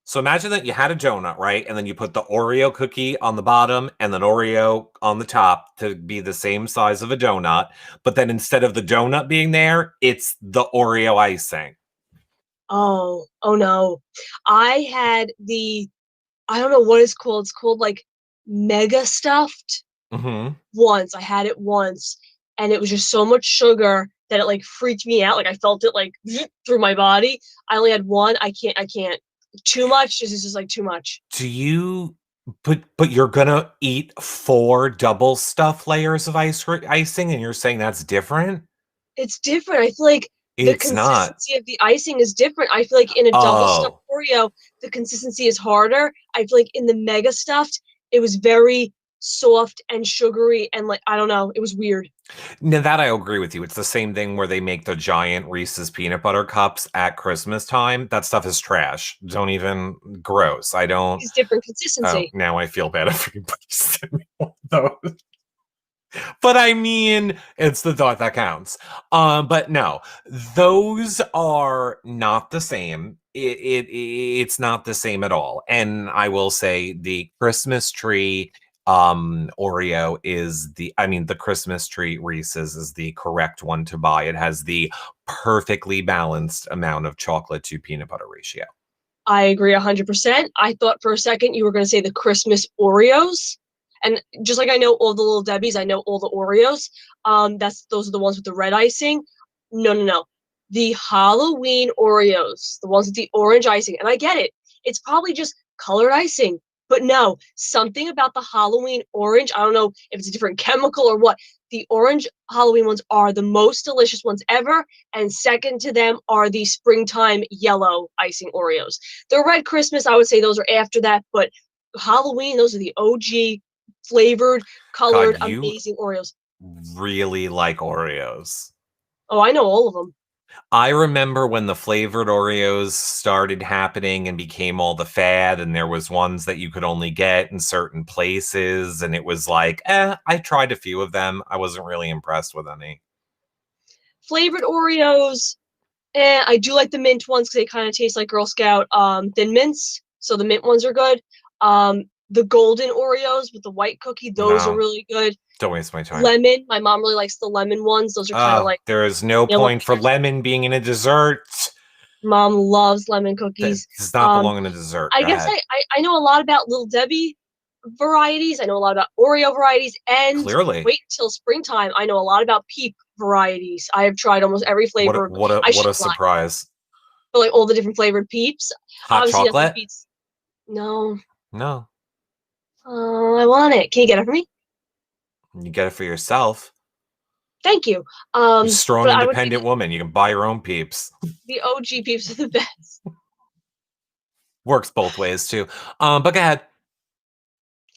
So imagine that you had a donut, right? And then you put the Oreo cookie on the bottom and then Oreo on the top to be the same size of a donut. But then instead of the donut being there, it's the Oreo icing. Oh no. I had I don't know what it's called. It's called like mega stuffed once. I had it once and it was just so much sugar that it like freaked me out. Like I felt it like through my body. I only had one. I can't. Too much is just like too much. Do you but you're gonna eat 4 double stuff layers of icing and you're saying that's different? It's different. I feel like the It's not. consistency of the icing is different. I feel like in a double stuffed Oh. Oreo, the consistency is harder. I feel like in the mega stuffed, it was very soft and sugary and like I don't know, it was weird. Now that I agree with you. It's the same thing where they make the giant Reese's peanut butter cups at Christmas time. That stuff is trash. Don't even gross. I don't. It's different Oh, consistency. now I feel bad if everybody sent me one of those. But I mean, it's the thought that counts. But no, those are not the same. It's not the same at all. And I will say the Christmas tree Oreo is the Christmas tree Reese's is the correct one to buy. It has the perfectly balanced amount of chocolate to peanut butter ratio. I agree 100%. I thought for a second you were going to say the Christmas Oreos. And just like I know all the Little Debbies, I know all the Oreos. Those are the ones with the red icing. No. The Halloween Oreos, the ones with the orange icing. And I get it. It's probably just colored icing. But no, something about the Halloween orange, I don't know if it's a different chemical or what. The orange Halloween ones are the most delicious ones ever. And second to them are the springtime yellow icing Oreos. The red Christmas, I would say those are after that. But Halloween, those are the OG flavored, colored, God, you amazing Oreos. really like Oreos. Oh, I know all of them. I remember when the flavored Oreos started happening and became all the fad, and there was ones that you could only get in certain places, and it was like, I tried a few of them. I wasn't really impressed with any. Flavored Oreos, I do like the mint ones because they kind of taste like Girl Scout Thin Mints. So the mint ones are good. The golden Oreos with the white cookie, those are No, really good. don't waste my time. Lemon, my mom really likes the lemon ones. Those are kind of like, There is no you know, what point for lemon being in a dessert. mom loves lemon That cookies. does not Um, belong in a dessert. I Go guess ahead. I know a lot about Little Debbie varieties. I know a lot about Oreo varieties, and Clearly. wait till springtime. I know a lot about Peep varieties. I have tried almost every What a, flavor. what a I what should a lie, surprise. but like all the different flavored Peeps. Hot Obviously, nothing chocolate? beats. No, No. I want it. Can you get it for me? You get it for yourself. Thank you. You're a strong, But I would say independent woman. You can buy your own peeps. the OG Peeps are the best. Works both ways too. But go ahead.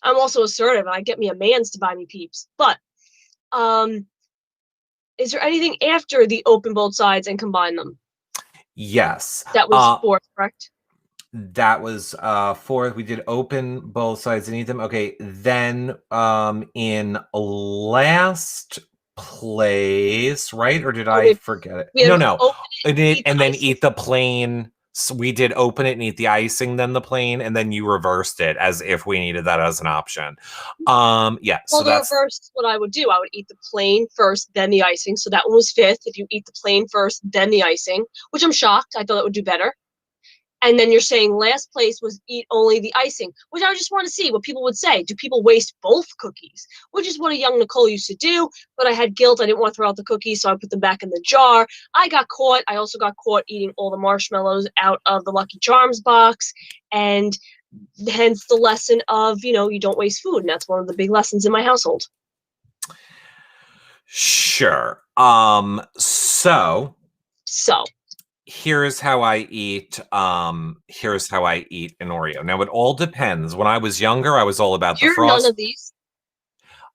I'm also assertive. I get me a man's to buy me Peeps. But um, is there anything after the open both sides and combine them? Yes. That was fourth, correct? That was fourth. We did open both sides and eat them. Okay, then in last place, right? Or did Oh, I forget it? we have No. open And it, eat the and then icing. eat the plain. So we did open it and eat the icing, then the plain, and then you reversed it as if we needed that as an option. Yeah, Well, so the that's reverse is what I would do. I would eat the plain first, then the icing. So that one was fifth. If you eat the plain first, then the icing, which I'm shocked. I thought that would do better. And then you're saying last place was eat only the icing, which I just want to see what people would say. Do people waste both cookies? Which is what a young Nicole used to do. But I had guilt. I didn't want to throw out the cookies, so I put them back in the jar. I got caught. I also got caught eating all the marshmallows out of the Lucky Charms box. And hence the lesson of, you don't waste food. And that's one of the big lessons in my household. sure. So, Here's how I eat an Oreo. Now it all depends. When I was younger, I was all about the you're none frost. of these.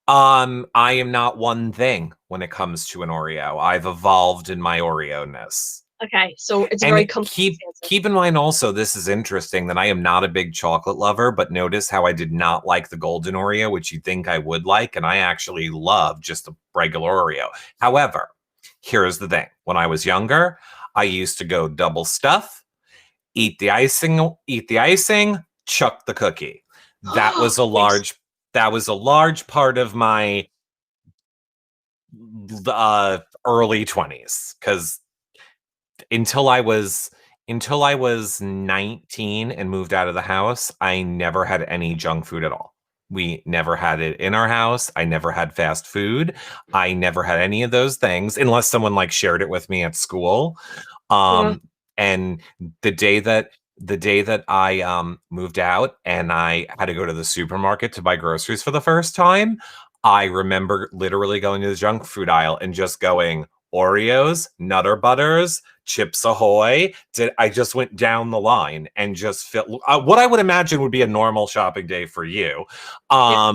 I am not one thing when it comes to an Oreo. I've evolved in my Oreo-ness. Okay, so it's a And very complex answer. keep in mind also, this is interesting that I am not a big chocolate lover, but notice how I did not like the golden Oreo, which you think I would like, and I actually love just a regular Oreo. However, here's the thing. When I was younger, I used to go double stuff, eat the icing, chuck the cookie. That was a Thanks. large part of my early 20s because until I was until I was 19 and moved out of the house, I never had any junk food at all. We never had it in our house. I never had fast food. I never had any of those things unless someone like shared it with me at school. Yeah. And the day that I moved out and I had to go to the supermarket to buy groceries for the first time, I remember literally going to the junk food aisle and just going Oreos, Nutter Butters, Chips Ahoy. I just went down the line and just felt what I would imagine would be a normal shopping day for you. Yeah.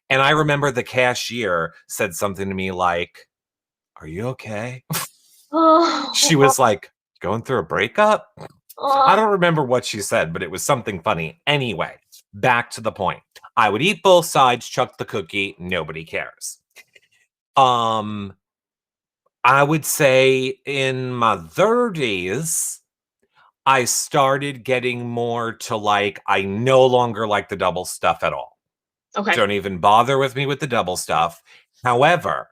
And I remember the cashier said something to me like, "Are you okay?" She Oh, was like, "Going through a breakup?" I oh, don't remember what she said, but it was something funny. Anyway, back to the point. I would eat both sides, chuck the cookie, nobody cares. Um, I would say in my 30s, I started getting more to like, I no longer like the double stuff at all. okay. Don't even bother with me with the double stuff. However,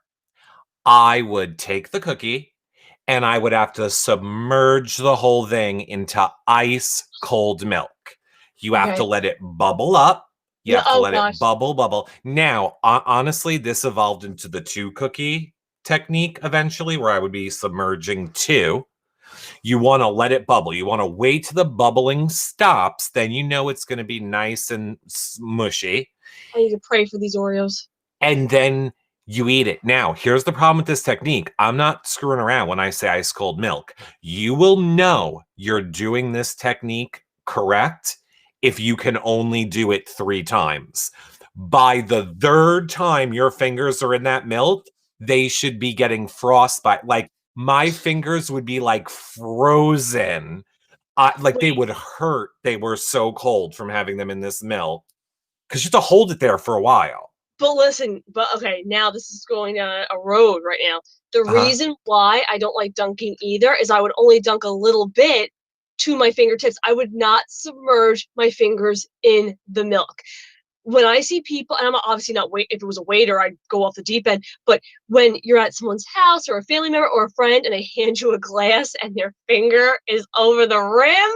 I would take the cookie and I would have to submerge the whole thing into ice cold milk. You have to Okay. let it bubble up. You No, have to oh let it gosh. bubble. Now, honestly, this evolved into the two cookie technique eventually, where I would be submerging two. You want to let it bubble. You want to wait till the bubbling stops. Then you know it's going to be nice and mushy. I need to pray for these Oreos. And then you eat it. Now, here's the problem with this technique. I'm not screwing around when I say ice cold milk. You will know you're doing this technique correct if you can only do it 3 times. By the third time your fingers are in that milk, they should be getting frostbite. Like my fingers would be like frozen. Like they Wait, would hurt. They were so cold from having them in this milk because you have to hold it there for a while. but listen, but okay, now this is going down a road right now. The Uh-huh. reason why I don't like dunking either is I would only dunk a little bit to my fingertips. I would not submerge my fingers in the milk. When I see people, and I'm obviously not wait. If it was a waiter, I'd go off the deep end. But when you're at someone's house or a family member or a friend, and they hand you a glass and their finger is over the rim,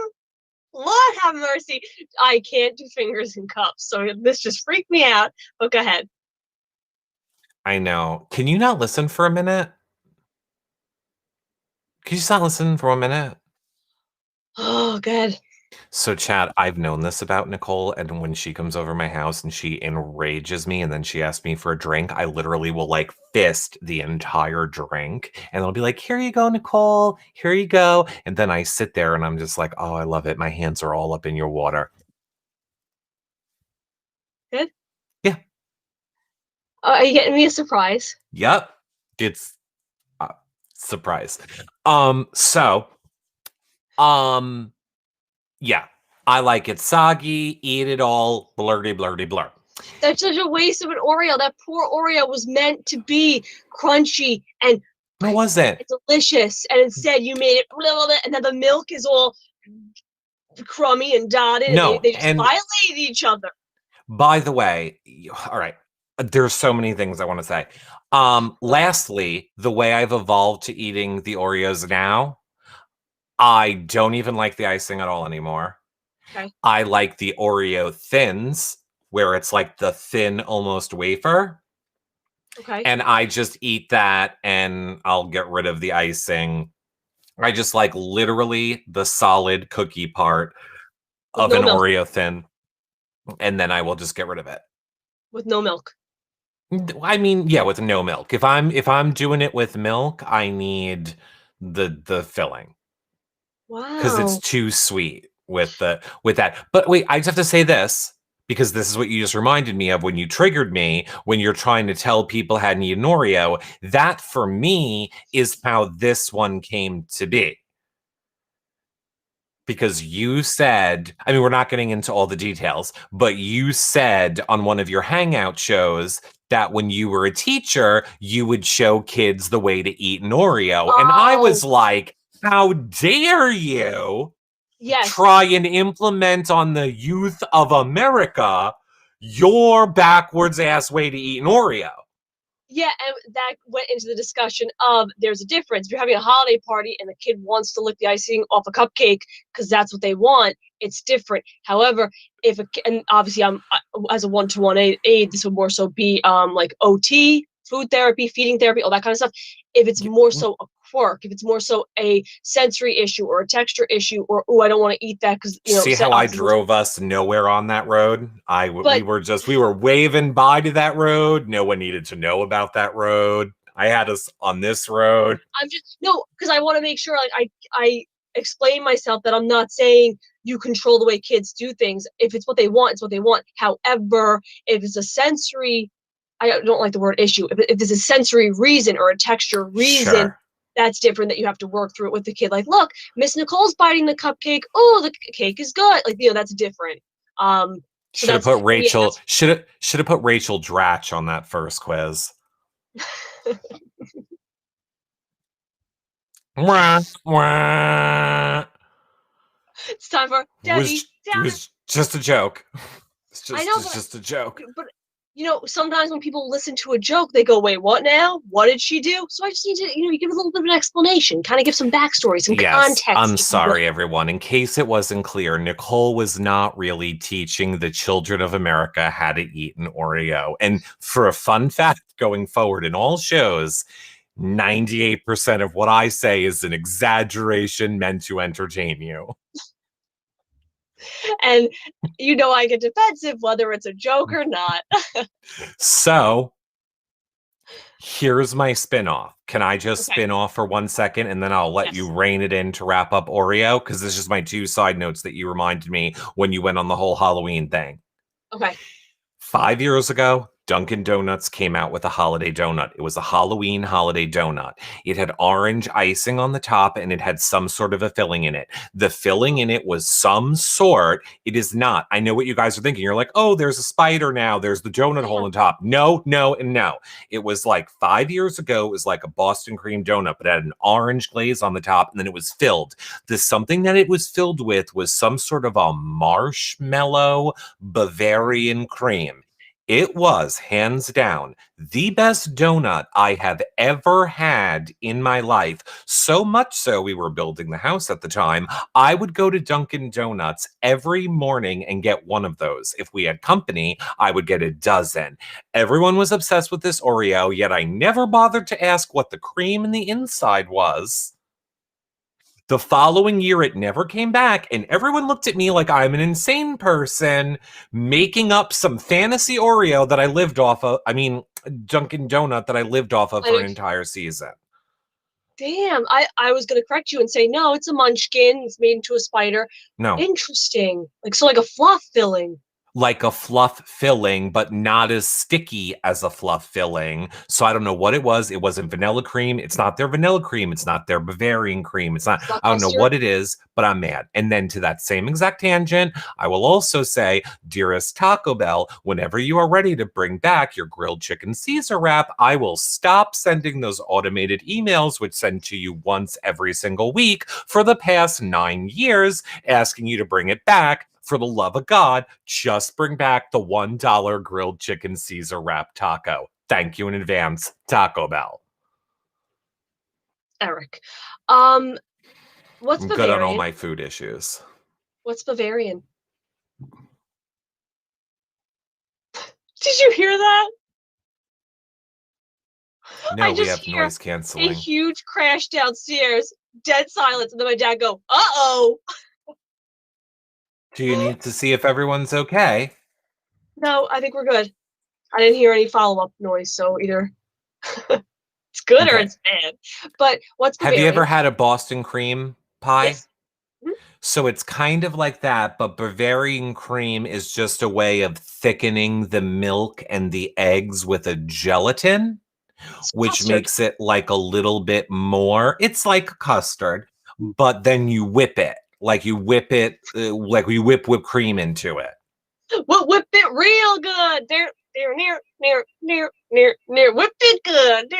Lord have mercy, I can't do fingers in cups. So this just freaked me out. But go ahead. I know. Can you not listen for a minute? Can you just not listen for 1 minute? Oh, good. So, Chad, I've known this about Nicole, and when she comes over my house and she enrages me and then she asks me for a drink, I literally will like fist the entire drink and I'll be like, here you go, Nicole, here you go. And then I sit there and I'm just like, oh, I love it. My hands are all up in your water. Good. Yeah. Are you getting me a surprise? Yep. It's uh, surprise. So, um, yeah, I like it soggy, eat it all, blurty, blurty, blur. That's such a waste of an Oreo. That poor Oreo was meant to be crunchy and No, was it? delicious, and instead you made it blah, blah, blah, and then the milk is all crummy and dotted, and No, they just and violated each other. by the way, all right, there's so many things I want to say. Lastly, the way I've evolved to eating the Oreos now, I don't even like the icing at all anymore. Okay. I like the Oreo thins, where it's like the thin, almost wafer. Okay. And I just eat that and I'll get rid of the icing. I just like literally the solid cookie part With of no an milk. Oreo thin, and then I will just get rid of it. With no milk. I mean, yeah, with no milk. If I'm doing it with milk, I need the filling because it's Wow. too sweet with that. But wait, I just have to say this because this is what you just reminded me of when you triggered me when you're trying to tell people how to eat an Oreo. That for me is how this one came to be. Because you said, I mean, we're not getting into all the details, but you said on one of your hangout shows that when you were a teacher, you would show kids the way to eat an Oreo. And I Oh, was like, how dare you yes. try and implement on the youth of America your backwards ass way to eat an Oreo? Yeah, and that went into the discussion of there's a difference. If you're having a holiday party and the kid wants to lick the icing off a cupcake because that's what they want, it's different. However, if a and obviously I'm as a one-to-one aide, this would more so be like OT, food therapy, feeding therapy, all that kind of stuff. If it's more so a quirk, if it's more so a sensory issue or a texture issue, or oh, I don't want to eat that because See how I obviously, drove us nowhere on that road? We but were waving by to that road. No one needed to know about that road. I had us on this road. I'm just no, because I want to make sure like I explain myself that I'm not saying you control the way kids do things. If it's what they want, it's what they want. However, if it's a sensory, I don't like the word issue. If there's a sensory reason or a texture reason, Sure. that's different. That you have to work through it with the kid. Like, look, Miss Nicole's biting the cupcake. Oh, the cake is good. Like, that's different. So Should have that's put yeah, Rachel that's should have put Rachel Dratch on that first quiz. Wah, wah. it's time for Debbie It Downer. was just a joke. I know, It's just a joke. but sometimes when people listen to a joke, they go, "Wait, what now? What did she do?" So I just need to, you give a little bit of an explanation, kind of give some backstory, some Yes, I'm context, if you will. sorry, everyone. In case it wasn't clear, Nicole was not really teaching the children of America how to eat an Oreo. And for a fun fact going forward in all shows, 98% of what I say is an exaggeration meant to entertain you. And I get defensive whether it's a joke or not. So here's my spin-off. Can I just Okay, spin off for 1 second and then I'll let you yes, rein it in to wrap up Oreo? Because this is my two side notes that you reminded me when you went on the whole Halloween thing. okay, 5 years ago, Dunkin' Donuts came out with a holiday donut. It was a Halloween holiday donut. It had orange icing on the top and it had some sort of a filling in it. The filling in it was some sort. It is not. I know what you guys are thinking. You're like, oh, there's a spider now. There's the donut hole on top. No, no, and no. It was like 5 years ago. It was like a Boston cream donut, but it had an orange glaze on the top and then it was filled. The something that it was filled with was some sort of a marshmallow Bavarian cream. It was, hands down, the best donut I have ever had in my life. So much so, we were building the house at the time. I would go to Dunkin' Donuts every morning and get one of those. If we had company, I would get a dozen. Everyone was obsessed with this Oreo, yet I never bothered to ask what the cream in the inside was. The following year, it never came back, and everyone looked at me like I'm an insane person making up some fantasy Oreo that I lived off of. I mean, Dunkin' Donut that I lived off of I for an mean, entire season. damn. I was gonna correct you and say no, it's a munchkin. It's made into a spider. No, Interesting. Like so, like a fluff filling. like a fluff filling, but not as sticky as a fluff filling. So I don't know what it was. It wasn't vanilla cream. It's not their vanilla cream. It's not their Bavarian cream. It's not, It's not I don't know custard. what it is, but I'm mad. And then to that same exact tangent, I will also say, dearest Taco Bell, whenever you are ready to bring back your grilled chicken Caesar wrap, I will stop sending those automated emails, which send to you once every single week for the past 9 years, asking you to bring it back. For the love of God, just bring back the $1 grilled chicken Caesar wrap taco. Thank you in advance, Taco Bell. Eric. Um, what's I'm good on all Bavarian? my food issues. What's Bavarian? Did you hear that? No, I we just have hear noise a canceling. huge crash downstairs, dead silence, and then my dad go, "Uh-oh." Do you need to see if everyone's okay? No, I think we're good. I didn't hear any follow-up noise, so either it's good or Okay. it's bad. But what's Have you ever Bavarian? had a Boston cream pie? Yes. Mhm. So it's kind of like that, but Bavarian cream is just a way of thickening the milk and the eggs with a gelatin, It's which custard. makes it like a little bit more. It's like custard, but then you whip it. Like you whip it, like you whip whipped cream into it. We'll whip it real good. There, near. Whip it good.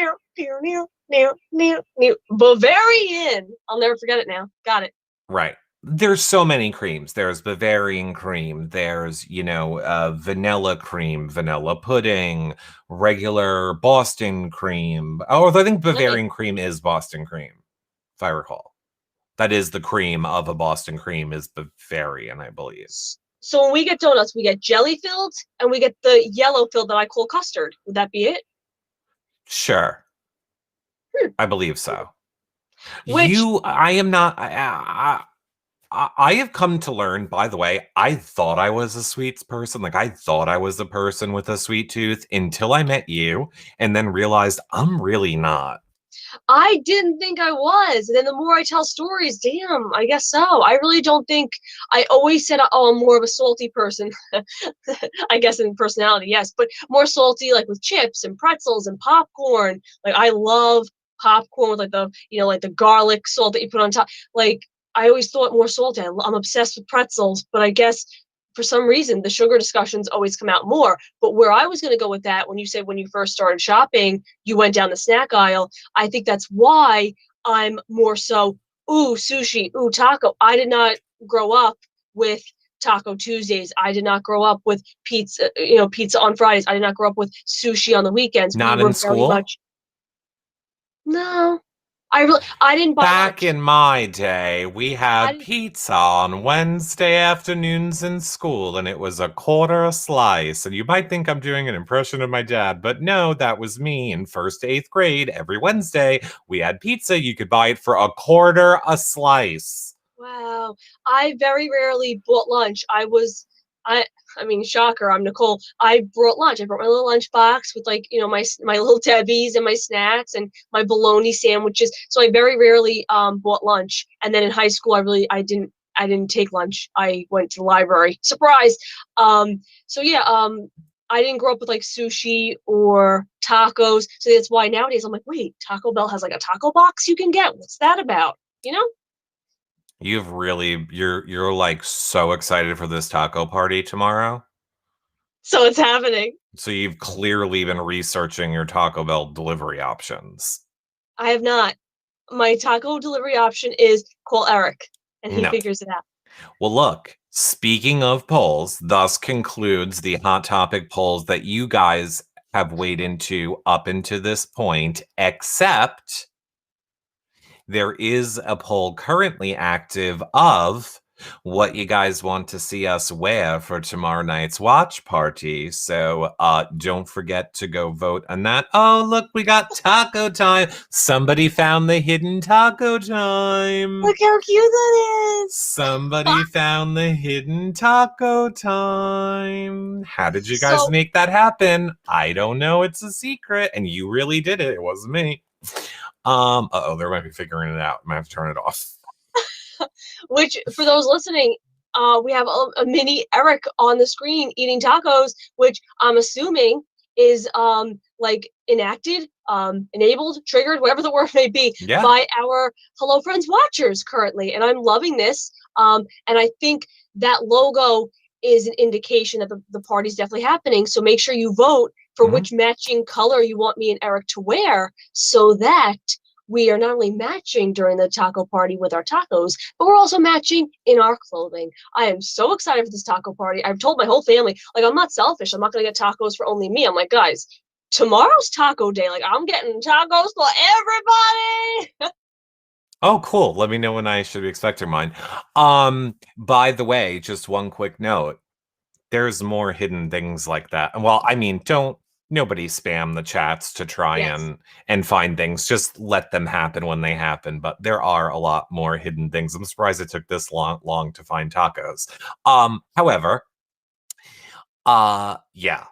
Near. Bavarian. I'll never forget it now. Got it. Right. There's so many creams. There's Bavarian cream. There's, vanilla cream, vanilla pudding, regular Boston cream. Although I think Plenty. Bavarian cream is Boston cream, if I recall. That is the cream of a Boston cream is Bavarian, I believe. So when we get donuts, we get jelly filled and we get the yellow filled that I call custard. Would that be it? Sure. Hmm. I believe so. Which I am not. I have come to learn, by the way, I thought I was a sweets person. Like, I thought I was a person with a sweet tooth until I met you and then realized I'm really not. I didn't think I was. And then the more I tell stories, damn, I guess so. I really don't think I always said, oh, I'm more of a salty person. I guess in personality, yes, but more salty, like with chips and pretzels and popcorn. Like I love popcorn with like like the garlic salt that you put on top. Like I always thought more salty. I'm obsessed with pretzels, but I guess for some reason the sugar discussions always come out more. But where I was going to go with that, when you said when you first started shopping, you went down the snack aisle. I think that's why I'm more so, ooh, sushi, ooh, taco. I did not grow up with Taco Tuesdays. I did not grow up with pizza, pizza on Fridays. I did not grow up with sushi on the weekends. We Not were in very school? much no. I didn't buy Back lunch. in my day, we I had didn't. pizza on Wednesday afternoons in school, and it was a quarter a slice. And you might think I'm doing an impression of my dad, but no, that was me in first to eighth grade. Every Wednesday, we had pizza. You could buy it for a quarter a slice. Wow. I very rarely bought lunch. I I mean, shocker, I'm Nicole. I brought lunch. I brought my little lunch box with like, my little Debbie's and my snacks and my bologna sandwiches. So I very rarely bought lunch. And then in high school I didn't take lunch. I went to the library. Surprise. So yeah, I didn't grow up with like sushi or tacos, so that's why nowadays I'm like, wait, Taco Bell has like a taco box you can get. What's that about? You know? You're like so excited for this taco party tomorrow. So it's happening. So you've clearly been researching your Taco Bell delivery options. I have not. My taco delivery option is call Eric, and he No. figures it out. Well, look, speaking of polls, thus concludes the Hot Topic polls that you guys have weighed into up into this point, except there is a poll currently active of what you guys want to see us wear for tomorrow night's watch party. So don't forget to go vote on that. Oh, look, we got taco time. Somebody found the hidden taco time. Look how cute that is. Somebody found the hidden taco time. How did you guys So, make that happen? I don't know. It's a secret. And you really did it. It wasn't me. Uh-oh, they might be figuring it out. I might have to turn it off. which for those listening, we have a mini Eric on the screen eating tacos, which I'm assuming is like enacted, enabled, triggered, whatever the word may be, Yeah. by our Hello Friends watchers currently, and I'm loving this. And I think that logo is an indication that the party's definitely happening. So make sure you vote for which matching color you want me and Eric to wear, so that we are not only matching during the taco party with our tacos, but we're also matching in our clothing. I am so excited for this taco party. I've told my whole family, like, I'm not selfish. I'm not going to get tacos for only me. I'm like, guys, tomorrow's taco day. Like, I'm getting tacos for everybody. Oh, cool. Let me know when I should be expecting mine. By the way, just one quick note. There's more hidden things like that. Well, I mean, don't nobody spam the chats to try Yes. and find things. Just let them happen when they happen. But there are a lot more hidden things. I'm surprised it took this long to find tacos. However, yeah.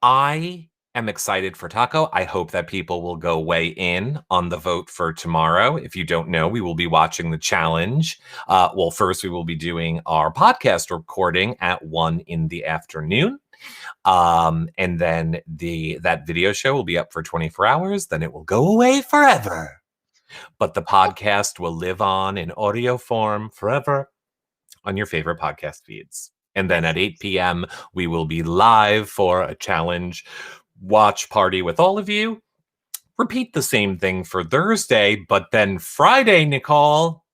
I am excited for taco. I hope that people will go weigh in on the vote for tomorrow. If you don't know, we will be watching the challenge. Well, first we will be doing our podcast recording at 1 in the afternoon. And then that video show will be up for 24 hours. Then it will go away forever. But the podcast will live on in audio form forever on your favorite podcast feeds. And then at 8 p.m., we will be live for a challenge watch party with all of you. Repeat the same thing for Thursday, but then Friday, Nicole.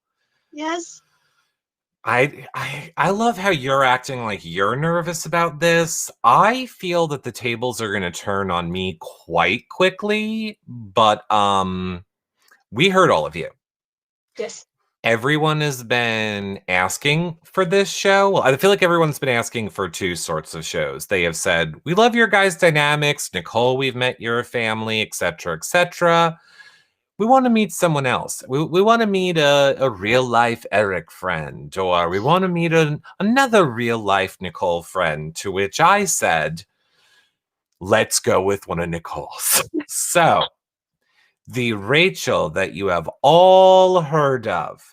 Yes. I love how you're acting like you're nervous about this. I feel that the tables are going to turn on me quite quickly, but we heard all of you. Yes. Everyone has been asking for this show. Well, I feel like everyone's been asking for two sorts of shows. They have said, we love your guys' dynamics. Nicole, we've met your family, etc., etc. We want to meet someone else. We want to meet a real life Eric friend, or we want to meet another real life Nicole friend, to which I said, let's go with one of Nicole's. So the Rachel that you have all heard of,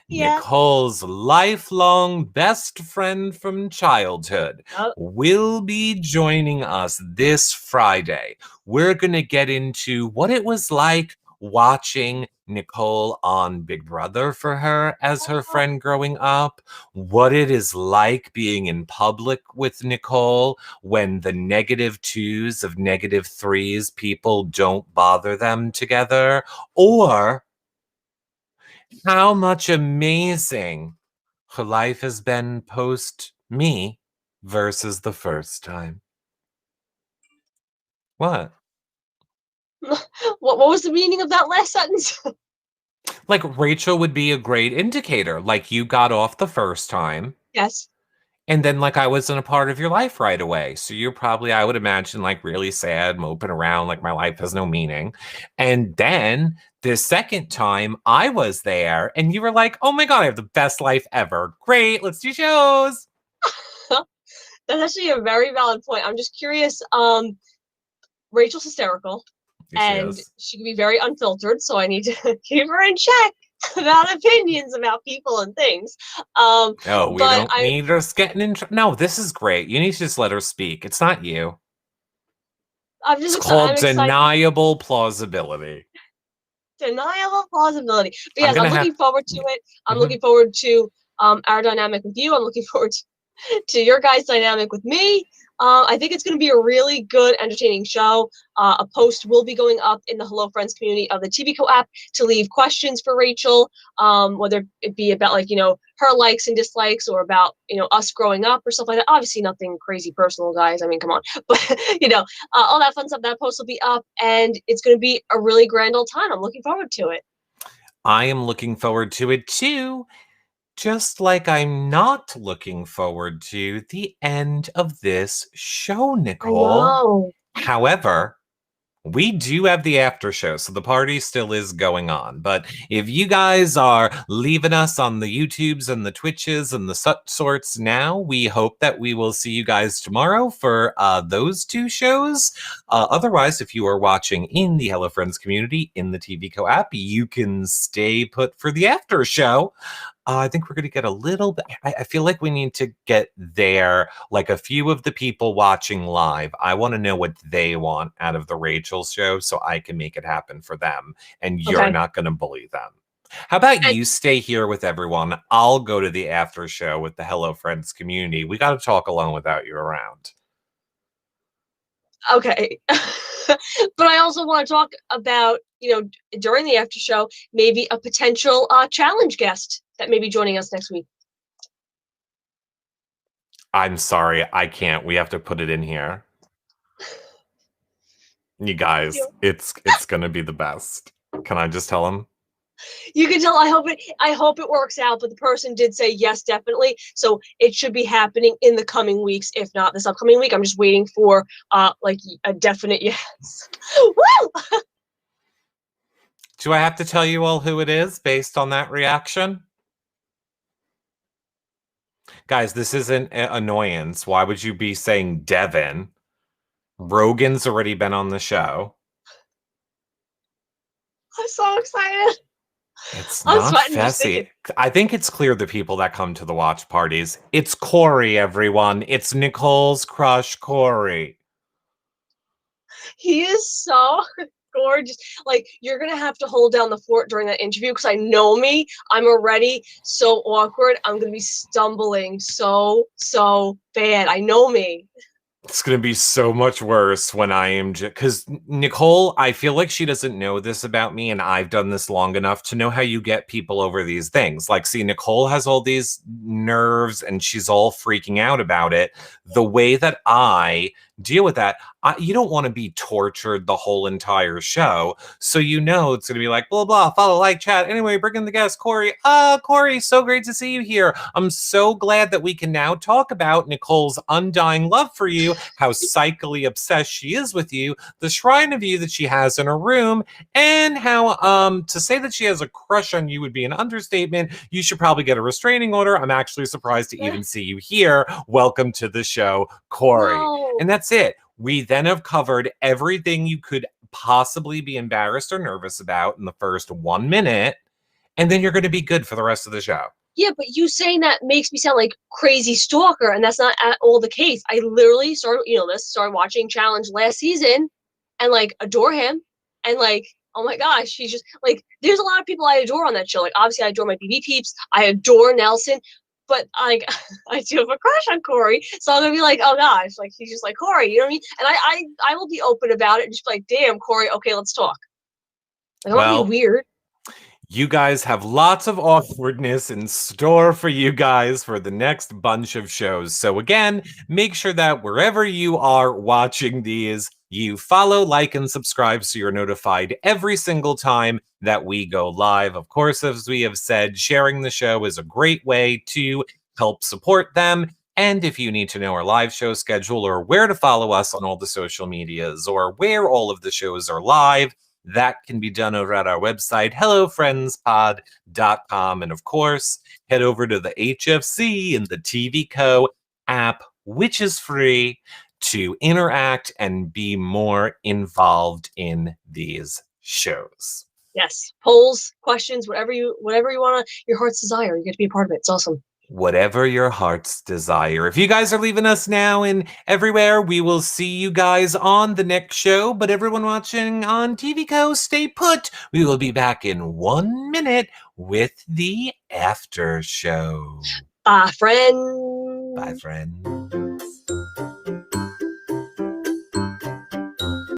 Yeah. Nicole's lifelong best friend from childhood, Oh, will be joining us this Friday. We're going to get into what it was like watching Nicole on Big Brother for her as her friend growing up, what it is like being in public with Nicole when the -2s of -3s people don't bother them together, or how much amazing her life has been post me versus the first time. What? what was the meaning of that last sentence? Like, Rachel would be a great indicator. Like, you got off the first time, Yes. and then, like, I wasn't a part of your life right away. So you're probably, I would imagine, like, really sad, moping around, like, my life has no meaning. And then the second time I was there, and you were like, oh my God, I have the best life ever. Great, let's do shows. That's actually a very valid point. I'm just curious. Rachel's hysterical, Here she and is. she can be very unfiltered, so I need to keep her in check about opinions about people and things. Oh, we But don't need us getting in. No, this is great. You need to just let her speak. It's not you. I'm just It's excited. called I'm excited. deniable plausibility. Deniable plausibility. But I'm yes, I'm gonna have. looking forward to it. I'm Mhm. looking forward to our dynamic with you. I'm looking forward to your guys' dynamic with me. I think it's going to be a really good, entertaining show. A post will be going up in the Hello Friends community of the TV Co app to leave questions for Rachel, whether it be about like her likes and dislikes, or about us growing up or stuff like that. Obviously, nothing crazy personal, guys. I mean, come on, but all that fun stuff. That post will be up, and it's going to be a really grand old time. I'm looking forward to it. I am looking forward to it too. Just like I'm not looking forward to the end of this show, I Nicole. know. However, we do have the after show, so the party still is going on. But if you guys are leaving us on the YouTubes and the Twitches and the sorts now, we hope that we will see you guys tomorrow for those two shows. Otherwise, if you are watching in the Hello Friends community in the TV Co app, you can stay put for the after show. I think we're going to get a little bit. I feel like we need to get there, like a few of the people watching live. I want to know what they want out of the Rachel show so I can make it happen for them. And you're Okay. not going to bully them. How about And you stay here with everyone? I'll go to the after show with the Hello Friends community. We got to talk alone without you around. okay. But I also want to talk about, during the after show, maybe a potential challenge guest that may be joining us next week. I'm sorry, I can't. We have to put it in here. You guys, it's going to be the best. Can I just tell him? You can tell. I hope it works out. But the person did say yes, definitely. So it should be happening in the coming weeks, if not this upcoming week. I'm just waiting for like a definite yes. Woo! Do I have to tell you all who it is based on that reaction? Guys, this isn't annoyance. Why would you be saying Devin? Rogan's already been on the show. I'm so excited. It's I'm not sweating just thinking. Fessy. I think it's clear the people that come to the watch parties. It's Corey, everyone. It's Nicole's crush, Corey. He is so gorgeous. Like, you're gonna have to hold down the fort during that interview, because I know me. I'm already so awkward. I'm gonna be stumbling so bad. I know me. It's going to be so much worse when I am because Nicole, I feel like she doesn't know this about me, and I've done this long enough to know how you get people over these things. Like, see, Nicole has all these nerves and she's all freaking out about it. The way that I deal with that, you don't want to be tortured the whole entire show. So it's going to be like, blah, blah, follow, like, chat. Anyway, bring in the guest, Corey. Corey, so great to see you here. I'm so glad that we can now talk about Nicole's undying love for you, how psychically obsessed she is with you, the shrine of you that she has in her room, and how to say that she has a crush on you would be an understatement. You should probably get a restraining order. I'm actually surprised to even see you here. Welcome to the show, Corey. No. And that's it. We then have covered everything you could possibly be embarrassed or nervous about in the first 1 minute, and then you're going to be good for the rest of the show. Yeah, but you saying that makes me sound like crazy stalker, and that's not at all the case. I literally started watching Challenge last season, and like adore him, and like, oh my gosh, he's just like, there's a lot of people I adore on that show. Like, obviously I adore my BB peeps, I adore Nelson, but like I do have a crush on Corey, so I'm gonna be like, oh gosh, like he's just like Corey, you know what I mean? And I will be open about it and just be like, damn, Corey, okay, let's talk. Like, I'm not being Well, weird. you guys have lots of awkwardness in store for you guys for the next bunch of shows. So again, make sure that wherever you are watching these, you follow, like, and subscribe so you're notified every single time that we go live. Of course, as we have said, sharing the show is a great way to help support them. And if you need to know our live show schedule, or where to follow us on all the social medias, or where all of the shows are live, that can be done over at our website, hellofriendspod.com. And of course, head over to the HFC and the TV Co app, which is free, to interact and be more involved in these shows. Yes, polls, questions, whatever you want to, your heart's desire. You get to be a part of it. It's awesome. whatever your heart's desire. If you guys are leaving us now and everywhere, we will see you guys on the next show. But everyone watching on TV Co, stay put. We will be back in 1 minute with the after show. Bye, friend. Bye, friend.